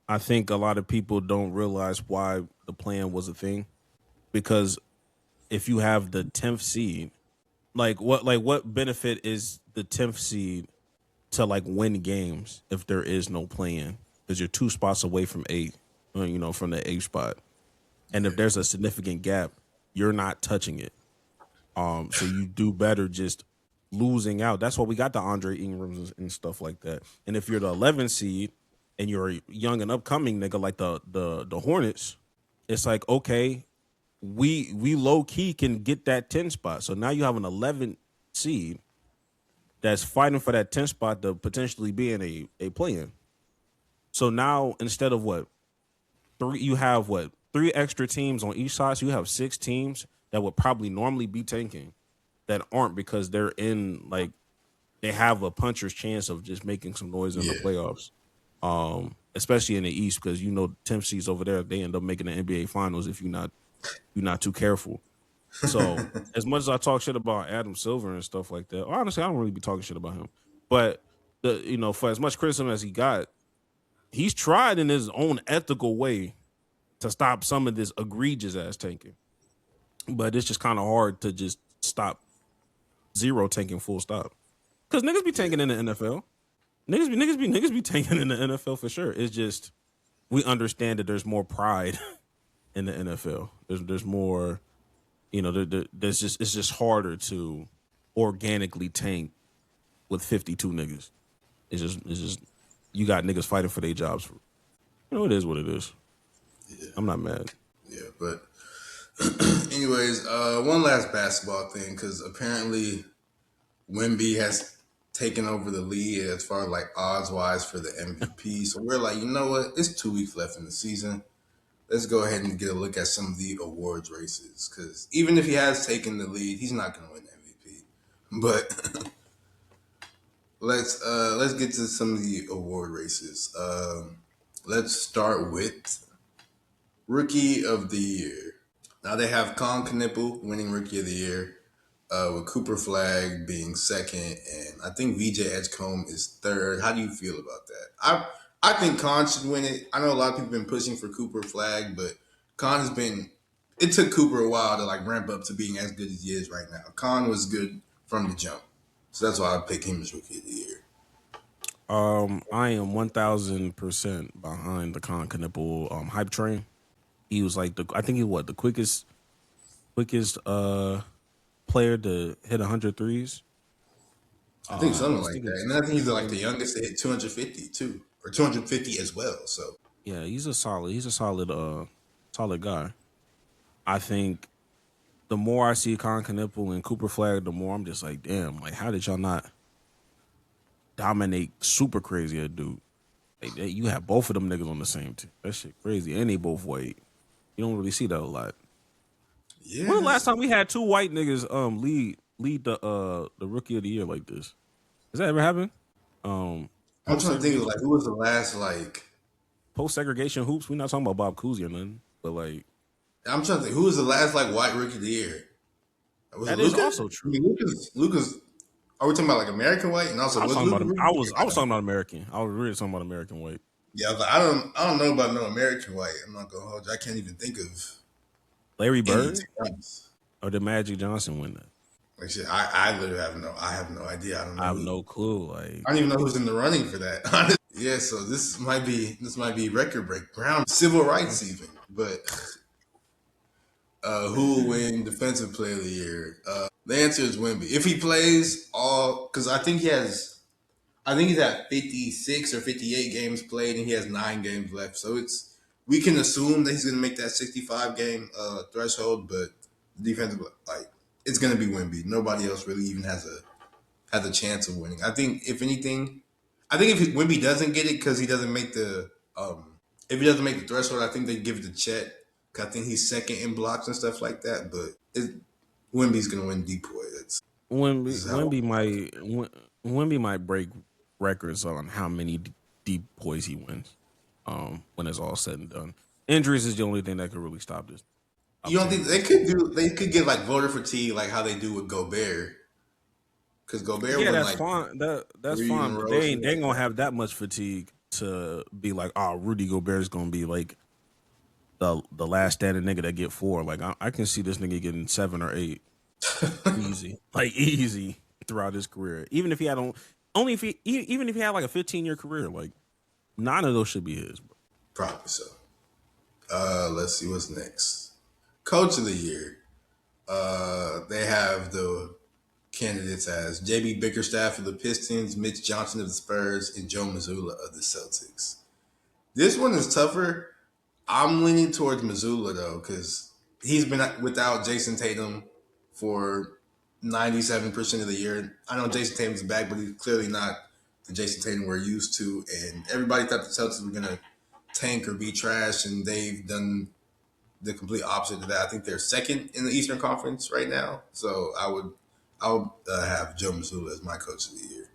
I think a lot of people don't realize why the plan was a thing because if you have the 10th seed, what benefit is the 10th seed to like win games if there is no plan? Because you're 2 spots away from 8, from the 8th spot. And if there's a significant gap, you're not touching it. So you do better just losing out. That's why we got the Andre Ingrams and stuff like that. And if you're the 11th seed and you're a young and upcoming nigga like the Hornets, it's like, okay, we low key can get that 10 spot. So now you have an 11th seed that's fighting for that 10 spot to potentially be in a play-in. So now instead of you have 3 extra teams on each side. So you have 6 teams that would probably normally be tanking that aren't because they're in they have a puncher's chance of just making some noise in the playoffs. Especially in the East, because 10th seeds over there, they end up making the NBA finals if you're not too careful. So as much as I talk shit about Adam Silver and stuff like that, honestly, I don't really be talking shit about him. But for as much criticism as he got, he's tried in his own ethical way to stop some of this egregious ass tanking. But it's just kind of hard to just stop 0 tanking full stop. Because niggas be tanking in the NFL. Niggas be tanking in the NFL for sure. It's just we understand that there's more pride in the NFL. There's more, there's just it's just harder to organically tank with 52 niggas. It's just you got niggas fighting for their jobs. It is what it is. Yeah. I'm not mad. Yeah, but anyways, one last basketball thing because apparently Wemby has taken over the lead as far as like odds wise for the MVP. So we're like, you know what? It's 2 weeks left in the season. Let's go ahead and get a look at some of the awards races because even if he has taken the lead, he's not going to win MVP. But let's get to some of the award races. Let's start with Rookie of the Year. Now they have Colin Knippel winning Rookie of the Year, with Cooper Flag being second, and I think VJ Edgecombe is third. How do you feel about that? I think Colin should win it. I know a lot of people have been pushing for Cooper Flag, but Colin has been it took Cooper a while to like ramp up to being as good as he is right now. Con was good from the jump, so that's why I picked him as rookie of the year. I am 1000% behind the Con Knipple hype train. He was like I think he the quickest player to hit 100 threes. I think something like that, and I think he's like the youngest to hit 250 too, or 250 as well. So yeah, he's a solid guy. I think the more I see Con Knipple and Cooper Flag, the more I'm just like, damn, like how did y'all not dominate super crazy a dude? Like, you have both of them niggas on the same team. That shit crazy, and they both white. You don't really see that a lot. yeah. When the last time we had two white niggas lead the rookie of the year like this? Has that ever happened? I'm trying to think of like who was the last like Post segregation hoops. We're not talking about Bob Cousy or nothing, but like I'm trying to think who was the last like white rookie of the year. Was that it is Lucas? also true. I mean, Lucas. Are we talking about like American white and also I was was talking Lucas about. rookie? I was talking about American. I was really talking about American white. Yeah, I was like, I don't know about no American white. I'm not gonna hold you. I can't even think of Larry any. Bird or did Magic Johnson win that? Like shit, I literally have no idea. I don't know. I have no clue. Like I don't even know who's in the running for that. Yeah, so this might be record break ground civil rights even. But who will win defensive player of the year? The answer is Wemby. If he plays all, because I think he's at 56 or 58 games played, and he has 9 games left. So we can assume that he's going to make that 65 game threshold, but defensive like it's going to be Wemby. Nobody else really even has a chance of winning. I think if anything, if Wemby doesn't get it because he doesn't make the if he doesn't make the threshold, I think they give it to Chet. Cause I think he's second in blocks and stuff like that. But Wemby's going to win Depoy. Wemby might break records on how many deep poise he wins. When it's all said and done, injuries is the only thing that could really stop this. You don't think they could get like voter fatigue like how they do with Gobert? Because Gobert, yeah, that's like, fine. That's fine. But they ain't gonna have that much fatigue to be like, oh, Rudy Gobert is gonna be like the last standing nigga that get 4. Like I can see this nigga getting 7 or 8, easy throughout his career. Even if he had even if he had like a 15-year career, like 9 of those should be his. Bro. Probably so. Let's see what's next. Coach of the year. They have the candidates as JB Bickerstaff of the Pistons, Mitch Johnson of the Spurs, and Joe Mazzulla of the Celtics. This one is tougher. I'm leaning towards Mazzulla though, because he's been without Jason Tatum for 97% of the year. I know Jason Tatum's back, but he's clearly not the Jason Tatum we're used to. And everybody thought the Celtics were gonna tank or be trash, and they've done the complete opposite of that. I think they're second in the Eastern Conference right now. So I would have Joe Mazzulla as my coach of the year.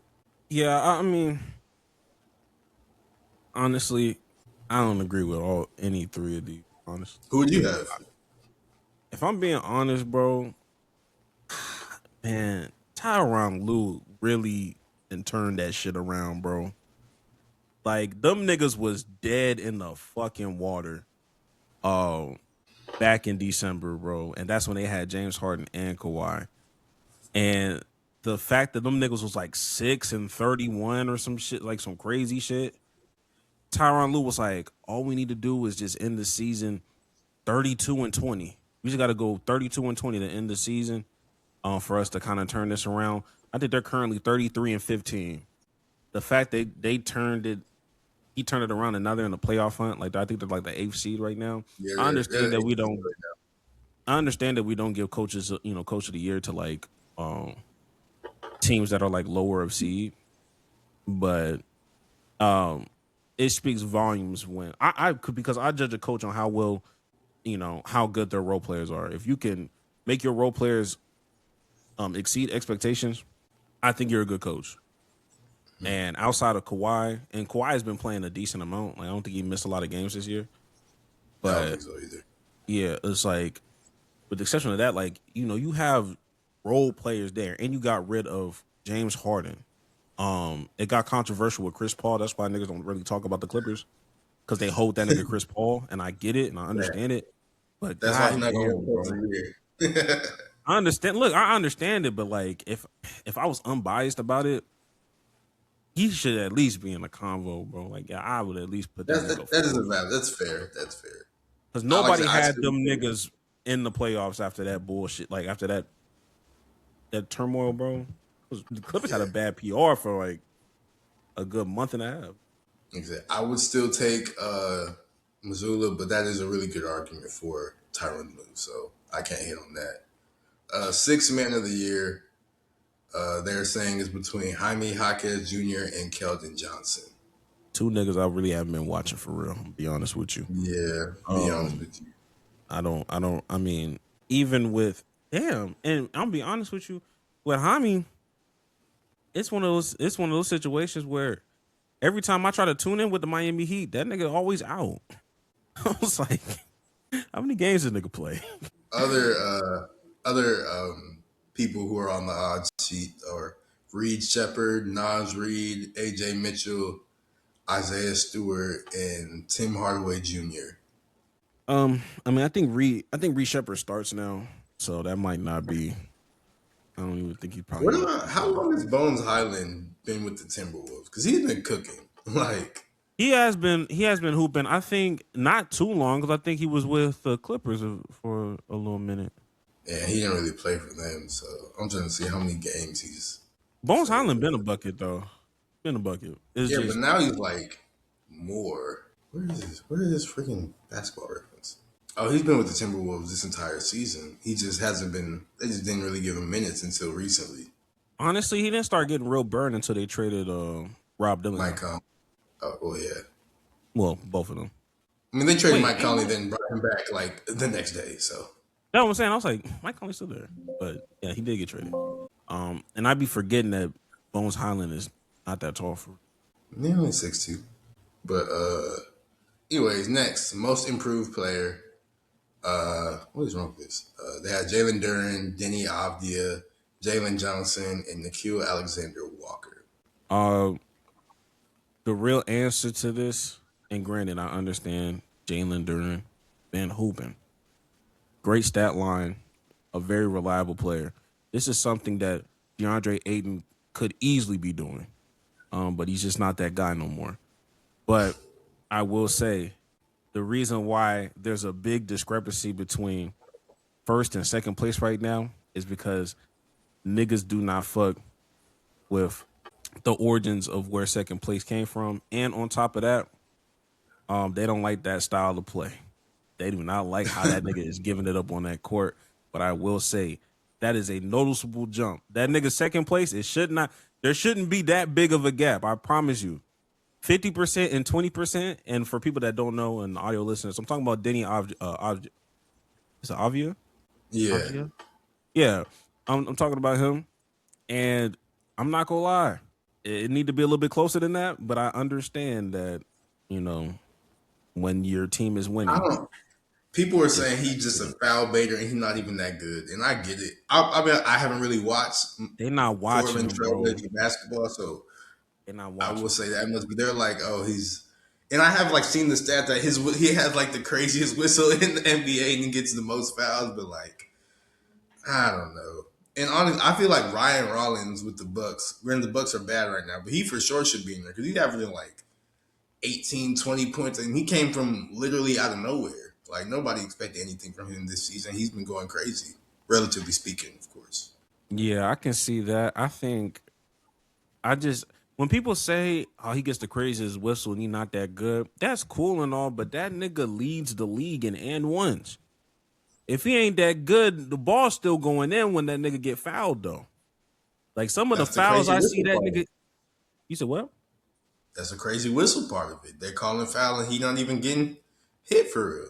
Yeah, I mean, honestly, I don't agree with any 3 of these. Honestly, Who would you have? If I'm being honest, bro, man, Tyronn Lue really turned that shit around, bro. Like them niggas was dead in the fucking water. Back in December, bro, and that's when they had James Harden and Kawhi. And the fact that them niggas was like 6-31 or some shit, like some crazy shit. Tyronn Lue was like, all we need to do is just end the season 32-20. We just got to go 32-20 to end the season for us to kind of turn this around. I think they're currently 33-15. The fact that he turned it around and now they're in the playoff hunt. Like I think they're like the 8th seed right now. Yeah, I understand that we don't. I understand that we don't give coaches, coach of the year to like teams that are like lower of seed, but it speaks volumes when I could, because I judge a coach on how well, how good their role players are. If you can make your role players exceed expectations, I think you're a good coach. And outside of Kawhi, and Kawhi has been playing a decent amount. Like I don't think he missed a lot of games this year. But I don't think so either. Yeah, it's like, with the exception of that, like, you have role players there, and you got rid of James Harden. It got controversial with Chris Paul. That's why niggas don't really talk about the Clippers, because they hold that nigga Chris Paul, and I get it and I understand it. But That's why he's not going to goddamn, win Coach bro. of the Year. I understand. Look, I understand it, but like, if I was unbiased about it, he should at least be in the convo, bro. Like, yeah, I would at least put that nigga That forward isn't bad. That's fair. That's fair. because I like nobody I had still, them niggas in the playoffs after that bullshit. Like after that turmoil, bro. The Clippers had a bad PR for like a good month and a half. exactly. I would still take Missoula, but that is a really good argument for Tyronn Lue, so I can't hit on that. Sixth man of the year, they're saying is between Jaime Jaquez Jr. and Keldon Johnson. Two niggas I really haven't been watching for real. I'll be honest with you. Yeah, be honest with you. I mean, even with and I'll be honest with you, with Jaime, it's one of those situations where every time I try to tune in with the Miami Heat, that nigga always out. I was like, how many games this nigga play? Other people who are on the odds sheet are Reed Shepard, Naz Reid, AJ Mitchell, Isaiah Stewart, and Tim Hardaway Jr. I mean, I think Reed Shepard starts now, so that might not be. I don't even think he probably. How long has Bones Highland been with the Timberwolves? Because he's been cooking. Like He has been hooping. I think not too long because I think he was with the Clippers for a little minute. yeah, he didn't really play for them, so I'm trying to see how many games he's. Bones Highland been a bucket though. Been a bucket. It's But now he's like more. Where is this freaking basketball reference? Oh, he's been with the Timberwolves this entire season. He just hasn't been. They just didn't really give him minutes until recently. honestly, he didn't start getting real burned until they traded Rob Dillingham. Mike Conley. Oh, well, yeah. Well, both of them. I mean, they traded Mike Conley, then brought him back like the next day. So That's what I'm saying. I was like, Mike Conley's still there, but yeah, he did get traded. And I'd be forgetting that Bones Highland is not that tall for. they're only 6'2". But anyways, next most improved player. What is wrong with this? They had Jalen Duren, Denny Avdia, Jalen Johnson, and Nikhil Alexander Walker. The real answer to this, and granted, I understand Jalen Duren been hooping. Great stat line, a very reliable player. This is something that DeAndre Ayton could easily be doing, but he's just not that guy no more. But I will say the reason why there's a big discrepancy between first and second place right now is because niggas do not fuck with the origins of where second place came from. And on top of that, they don't like that style of play. They do not like how that nigga is giving it up on that court. But I will say that is a noticeable jump. That nigga second place, there shouldn't be that big of a gap. I promise you. 50% and 20%. And for people that don't know and audio listeners, I'm talking about Denny Avdia. Is it Avdia? Yeah. Avdia? Yeah. I'm talking about him. And I'm not going to lie. It need to be a little bit closer than that. But I understand that, when your team is winning. People are saying he's just a foul baiter and he's not even that good. And I get it. I mean, I haven't really watched They're not watching Portland Trail basketball, so I will say that must be. They're like, oh, he's, and I have like seen the stat that he has like the craziest whistle in the NBA and he gets the most fouls, but like, I don't know. And honestly, I feel like Ryan Rollins with the Bucks. Granted, the Bucks are bad right now, but he for sure should be in there because he's averaging like 18, 20 points, and he came from literally out of nowhere. Like nobody expected anything from him this season. He's been going crazy, relatively speaking, of course. Yeah, I can see that. I think when people say, oh, he gets the craziest whistle and he's not that good, that's cool and all, but that nigga leads the league in and ones. If he ain't that good, the ball's still going in when that nigga get fouled, though. Like some of the fouls I see that nigga. You said what? That's a crazy whistle part of it. They're calling foul and he not even getting hit for real.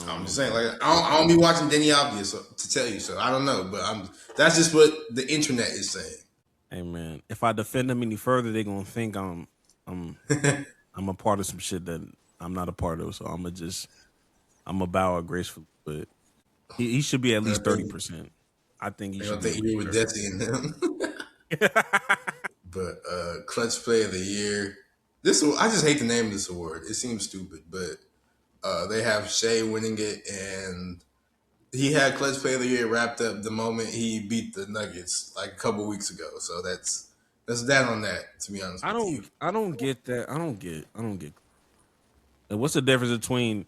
I'm just saying, like I don't be watching Denny Obvious to tell you, so I don't know, but that's just what the internet is saying. Hey man, if I defend him any further, they're gonna think I'm a part of some shit that I'm not a part of. So I'm gonna bow out gracefully, but he should be at least 30%. I think he should. Think you with Desi and him. But clutch play of the year. I just hate the name of this award. It seems stupid, but They have Shea winning it, and he had Clutch Player of the Year wrapped up the moment he beat the Nuggets like a couple weeks ago. So that's that on that. To be honest with you, I don't get that. I don't get. Like, what's the difference between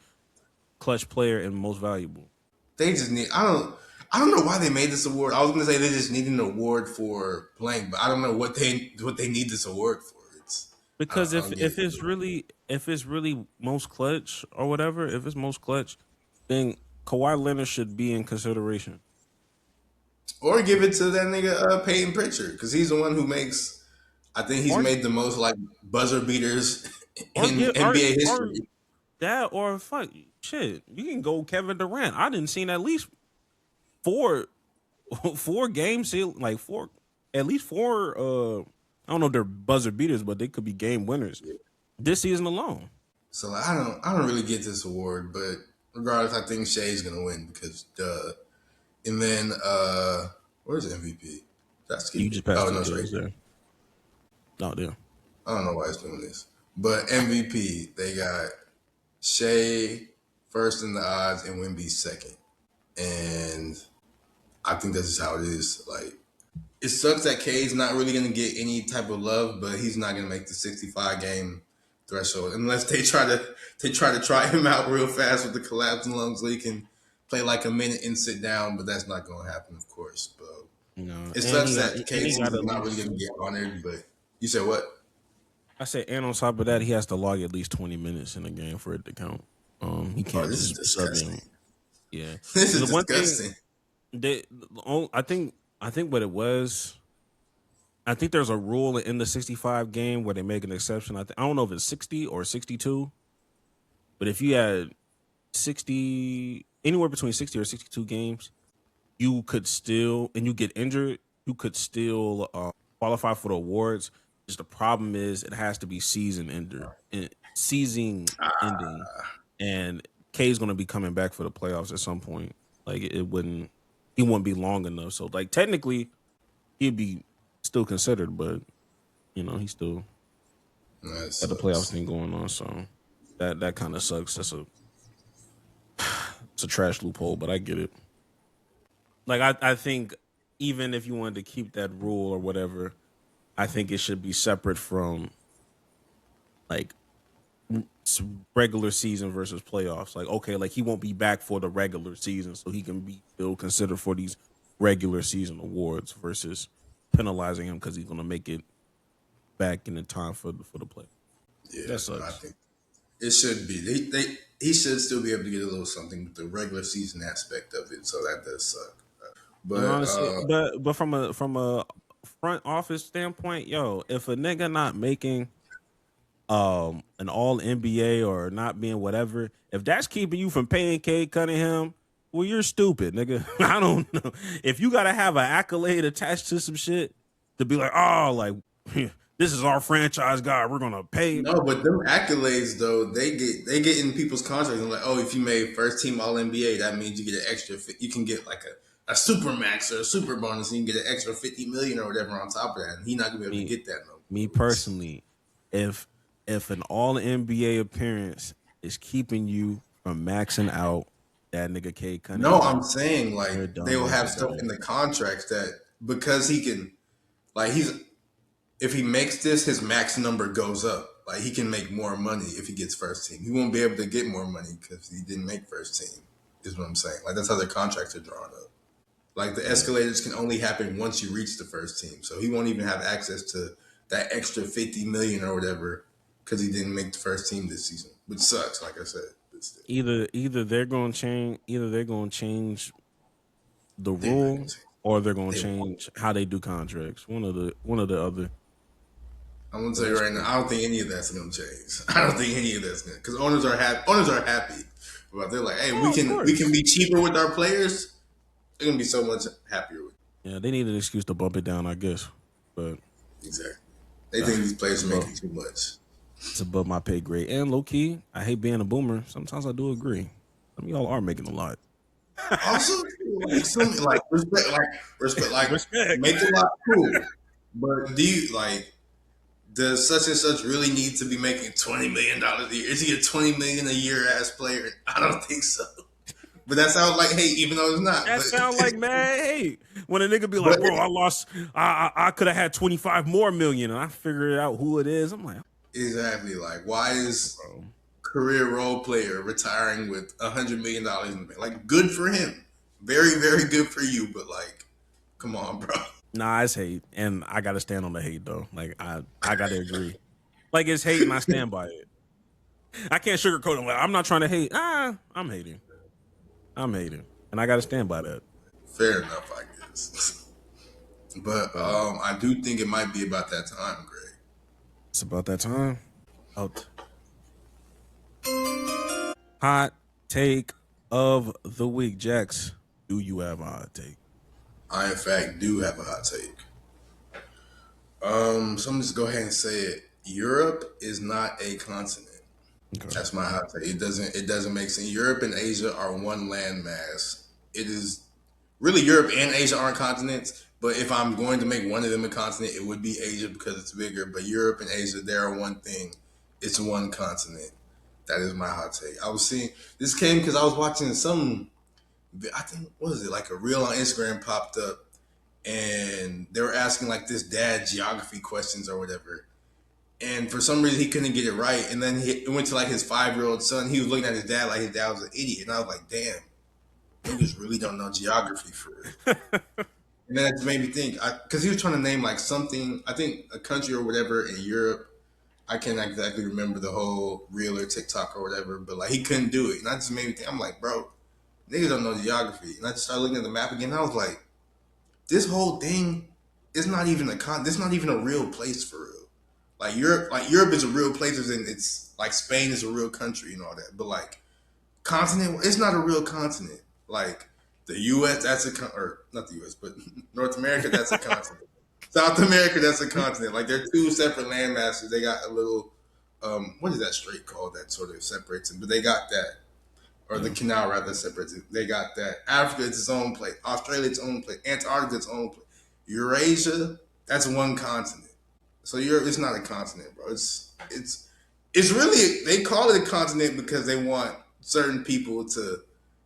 clutch player and most valuable? they just need. I don't know why they made this award. I was gonna say they just need an award for playing, but I don't know what they need this award for. It's Because I don't get if it. it's really most clutch or whatever, if it's most clutch, then Kawhi Leonard should be in consideration. Or give it to that nigga Peyton Pritchard because he's the one who makes. I think he's Or made the most like buzzer beaters or in get NBA or history. that or fuck shit. You can go Kevin Durant. I didn't seen at least four four games, like four at least four. I don't know if they're buzzer beaters, but they could be game winners this season alone. So like, I don't really get this award, but regardless, I think Shea's gonna win because duh. And then where's MVP? That's You just passed oh it. no, it's Yeah, right it's here. there. Oh, there. I don't know why it's doing this, but MVP they got Shea first in the odds and Wemby second, and I think that's just how it is. Like it sucks that K's not really gonna get any type of love, but he's not gonna make the 65 game threshold unless they try to try him out real fast with the collapsing lungs so he can play like a minute and sit down, but that's not gonna happen, of course. But No, it and sucks that he K's got is at not really least. gonna get honored. But you said what? I said, and on top of that, he has to log at least 20 minutes in the game for it to count. He Oh, can't this is just sub disgusting. in. Yeah, This is the one disgusting. thing I think what it was. I think there's a rule in the 65 game where they make an exception. I don't know if it's 60 or 62, but if you had 60, anywhere between 60 or 62 games, you could still, and you get injured, you could still qualify for the awards. Just the problem is it has to be season ending, and K is going to be coming back for the playoffs at some point. Like he wouldn't be long enough. So like technically, he'd be still considered, but he's still That got the playoffs sucks. thing going on. So that kind of sucks. It's a trash loophole, but I get it. Like I think even if you wanted to keep that rule or whatever, I think it should be separate from like regular season versus playoffs. Like okay, like he won't be back for the regular season, so he can be still considered for these regular season awards versus penalizing him because he's going to make it back in the time for the play. Yeah, That sucks. I think it should be. He should still be able to get a little something with the regular season aspect of it. So that does suck. And But honestly, but from a front office standpoint, yo, if a nigga not making an all NBA or not being whatever, if that's keeping you from paying Cade Cunningham, well, you're stupid, nigga. I don't know. If you gotta have an accolade attached to some shit to be like, oh, like this is our franchise guy, we're gonna pay. no, but them accolades though, they get in people's contracts and like, oh, if you made first team All NBA, that means you get an extra. You can get like a super max or a super bonus, and you can get an extra 50 million or whatever on top of that. And he's not gonna be able to get that. No, Me personally, if an all NBA appearance is keeping you from maxing out that nigga Cade Cunningham, no, I'm saying you're like dumb they will have nigga. stuff in the contracts that because he can, like if he makes this, his max number goes up. Like he can make more money if he gets first team. He won't be able to get more money because he didn't make first team. Is what I'm saying. Like that's how their contracts are drawn up. Like the escalators can only happen once you reach the first team. So he won't even have access to that extra 50 million or whatever because he didn't make the first team this season, which sucks. Like I said, but still. Either they're gonna change the They're not rule gonna change. or they're gonna They won't. change how they do contracts. One of the other. I'm gonna tell you right now, I don't think any of that's gonna change. I don't think any of that's gonna because owners are happy. Owners are happy, but they're like, hey, Oh, of we course. can be cheaper with our players. They're gonna be so much happier with Yeah, they need an excuse to bump it down, I guess. But it. Exactly. They think these players are making too much. it's above my pay grade. And low key, I hate being a boomer. Sometimes I do agree. Some of y'all are making a lot. Also, like respect, like Respect. make a lot cool. But does such and such really need to be making $20 million a year? Is he a $20 million a year ass player? I don't think so. But that sounds like hate, even though it's not. That sound like mad hate. When a nigga be But- like, bro, I could have had 25 more million, and I figured out who it is. I'm like, exactly. Like, why is career role player retiring with $100 million in the bank? Like, good for him. Very, very good for you. But like, come on, bro. nah, it's hate, and I gotta stand on the hate though. Like I gotta agree. Like it's hate, and I stand by it. I can't sugarcoat it. Like, I'm not trying to hate. I'm hating. And I gotta stand by that. Fair enough, I guess. But I do think it might be about that time, Greg. It's about that time. Out. Hot take of the week, Jax. Do you have a hot take? I, in fact, do have a hot take. So I'm just go ahead and say it. Europe is not a continent. Okay. That's my hot take. It doesn't make sense. Europe and Asia are one landmass. It is really Europe and Asia aren't continents. But if I'm going to make one of them a continent, it would be Asia because it's bigger. But Europe and Asia, they are one thing. It's one continent. That is my hot take. I was seeing this came because I was watching I think, what is it, like a reel on Instagram popped up, and they were asking like this dad geography questions or whatever. And for some reason he couldn't get it right. And then it went to like his 5-year-old son. He was looking at his dad like his dad was an idiot. And I was like, damn, niggas really don't know geography for real. And then it made me think, because he was trying to name like something, I think a country or whatever in Europe. I can't exactly remember the whole reel or TikTok or whatever, but like he couldn't do it. And that just made me think, I'm like, bro, niggas don't know geography. And I just started looking at the map again. And I was like, this whole thing is not even this not even a real place for real. Like Europe is a real place, and it's like Spain is a real country and all that. But like continent, it's not a real continent. Like the U.S., that's or not the U.S., but North America, that's a continent. South America, that's a continent. Like they're two separate landmasses. They got a little, what is that strait called that sort of separates them? But they got that, or the canal rather separates it. They got that. Africa, it's its own place. Australia, its own place. Antarctica, its own place. Eurasia, that's one continent. So Europe, it's not a continent, bro. It's really, they call it a continent because they want certain people to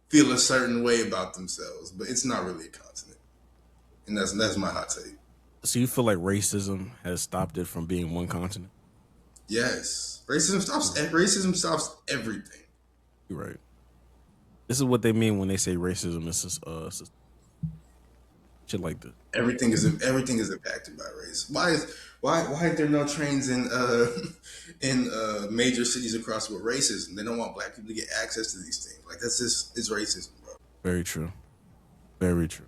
feel a certain way about themselves, but it's not really a continent. And that's my hot take. So you feel like racism has stopped it from being one continent? Yes. Racism stops everything. You're right. This is what they mean when they say racism is shit like this. Everything is impacted by race. Why are there no trains in major cities across the world? Racism. They don't want black people to get access to these things. Like it's racism, bro. Very true. Very true.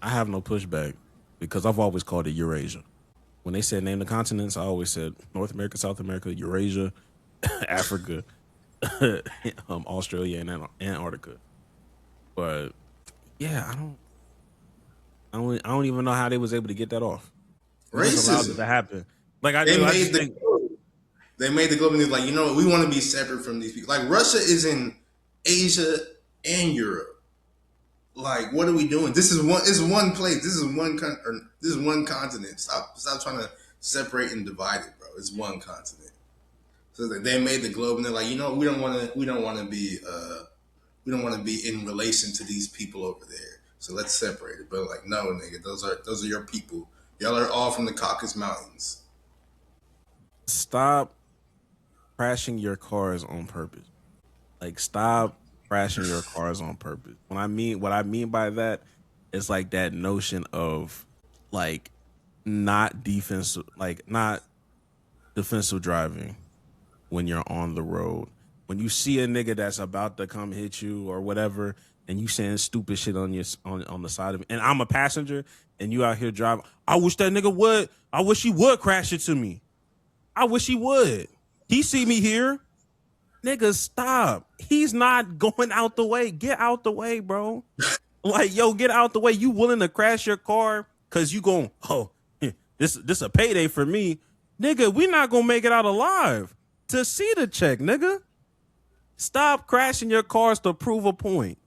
I have no pushback because I've always called it Eurasia. When they said name the continents, I always said North America, South America, Eurasia, Africa, Australia, and Antarctica. But yeah, I don't even know how they was able to get that off. Racism allowed it to happen. Like they made the globe and they're like, you know what? We want to be separate from these people. Like Russia is in Asia and Europe. Like, what are we doing? This is one place. This is one continent. Stop trying to separate and divide it, bro. It's one continent. So they made the globe, and they're like, you know, we don't want to be in relation to these people over there. So let's separate it. But like, no, nigga, those are your people. Y'all are all from the Caucasus Mountains. Stop crashing your cars on purpose. Like, stop crashing your cars on purpose. What I mean by that is like that notion of like not defensive driving when you're on the road. When you see a nigga that's about to come hit you or whatever, and you saying stupid shit on the side of it, and I'm a passenger, and you out here driving, I wish that nigga would. I wish he would crash into me. I wish he would. He see me here. Nigga, stop. He's not going out the way. Get out the way, bro. Like, yo, get out the way. You willing to crash your car because you going, oh, this a payday for me. Nigga, we not going to make it out alive to see the check, nigga. Stop crashing your cars to prove a point.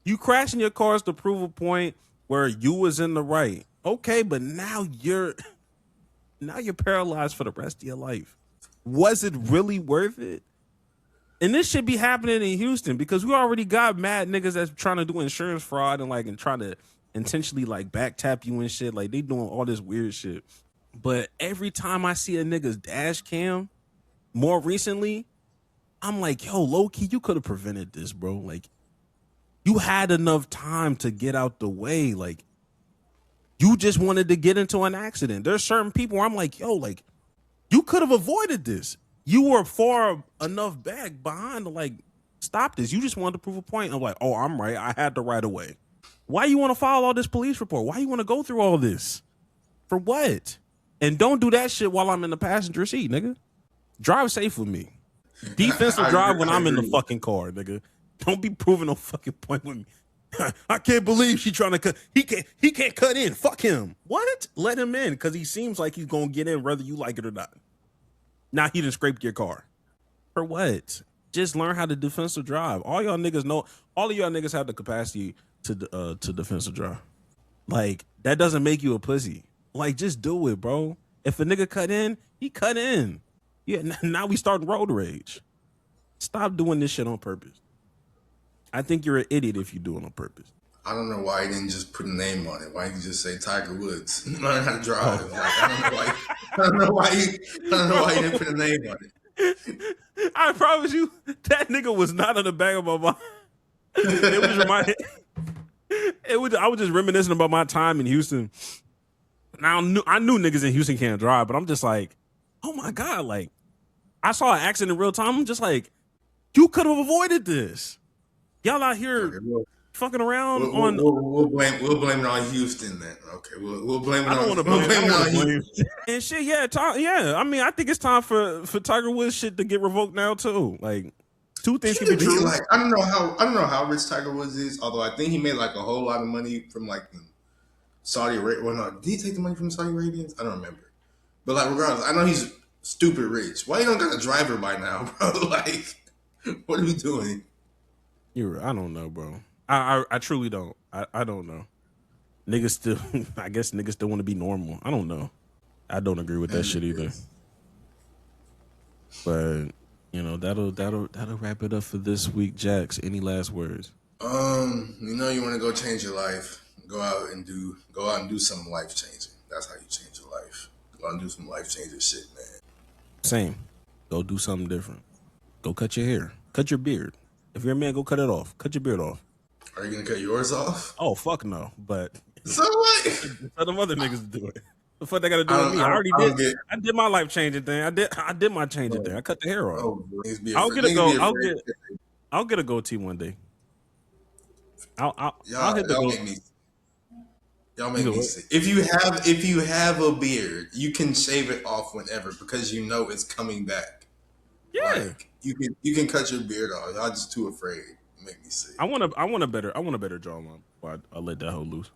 You crashing your cars to prove a point where you was in the right. Okay, but now you're Now you're paralyzed for the rest of your life. Was it really worth it? And this should be happening in Houston because we already got mad niggas that's trying to do insurance fraud and trying to intentionally like back tap you and shit. Like they doing all this weird shit. But every time I see a nigga's dash cam, more recently, I'm like, yo, low key, you could have prevented this, bro. Like, you had enough time to get out the way. Like, you just wanted to get into an accident. There's certain people where I'm like, yo, like, you could have avoided this. You were far enough back behind to like stop this. You just wanted to prove a point. I'm like, oh, I'm right. I had the right of way. Why you want to file all this police report? Why you want to go through all this? For what? And don't do that shit while I'm in the passenger seat, nigga. Drive safe with me. Defensive drive when I'm in the fucking car, nigga. Don't be proving no fucking point with me. I can't believe she trying to cut. He can't cut in. Fuck him. What? Let him in because he seems like he's gonna get in whether you like it or not. Now he done scraped your car. For what? Just learn how to defensive drive. All y'all niggas know. All of y'all niggas have the capacity to defensive drive. Like that doesn't make you a pussy. Like just do it, bro. If a nigga cut in, he cut in. Yeah. Now we starting road rage. Stop doing this shit on purpose. I think you're an idiot if you do it on purpose. I don't know why he didn't just put a name on it. Why didn't he just say Tiger Woods? Learn how to drive. Like, I don't know why he didn't put a name on it. I promise you, that nigga was not on the back of my mind. It was reminding. I was just reminiscing about my time in Houston. Now I knew niggas in Houston can't drive, but I'm just like, oh my God, like I saw an accident in real time. I'm just like, you could have avoided this. Y'all out here fucking around on. We'll blame it on Houston then. Okay, we'll blame it on. I don't want to blame it on Houston. And shit, yeah. I mean, I think it's time for Tiger Woods shit to get revoked now too. Like, two things can be true. Like, I don't know how rich Tiger Woods is. Although I think he made like a whole lot of money from like Saudi Arabia. Well, no, did he take the money from Saudi Arabians? I don't remember. But like, regardless, I know he's stupid rich. Why you don't got a driver by now, bro? Like, what are we doing? I don't know, bro. I truly don't. I don't know. Niggas still, I guess niggas still want to be normal. I don't know. I don't agree with that shit either. But you know that'll wrap it up for this week. Jax, any last words? You want to go change your life. Go out and do some life changing. That's how you change your life. Go out and do some life changing shit, man. Same. Go do something different. Go cut your hair. Cut your beard. If you're a man, go cut it off. Cut your beard off. Are you gonna cut yours off? Oh fuck no! But so what? Tell them other niggas to do it. The fuck they gotta do with me? I already did. I did my life changing thing. I did my changing thing. I cut the hair off. Oh, I'll get a goatee one day. I'll hit the goatee. Y'all make me sick. If you have a beard, you can shave it off whenever because you know it's coming back. Yeah. Like, you can cut your beard off. Y'all just too afraid. You make me sick. I want a better jawline before I let that hoe loose.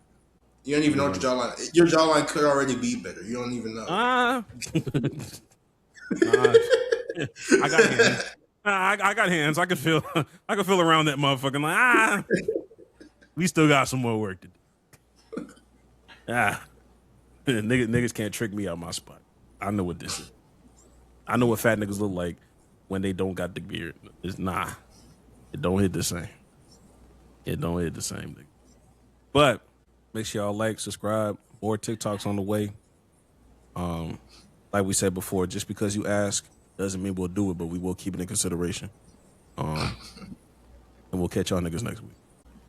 You don't even know what your jawline could already be better. You don't even know. I got hands. I got hands. I can feel around that motherfucker. Like we still got some more work to do. Niggas can't trick me out my spot. I know what this is. I know what fat niggas look like when they don't got the beard. It don't hit the same. It don't hit the same, nigga. But make sure y'all like, subscribe. More TikToks on the way. Like we said before, just because you ask doesn't mean we'll do it, but we will keep it in consideration. And we'll catch y'all niggas next week.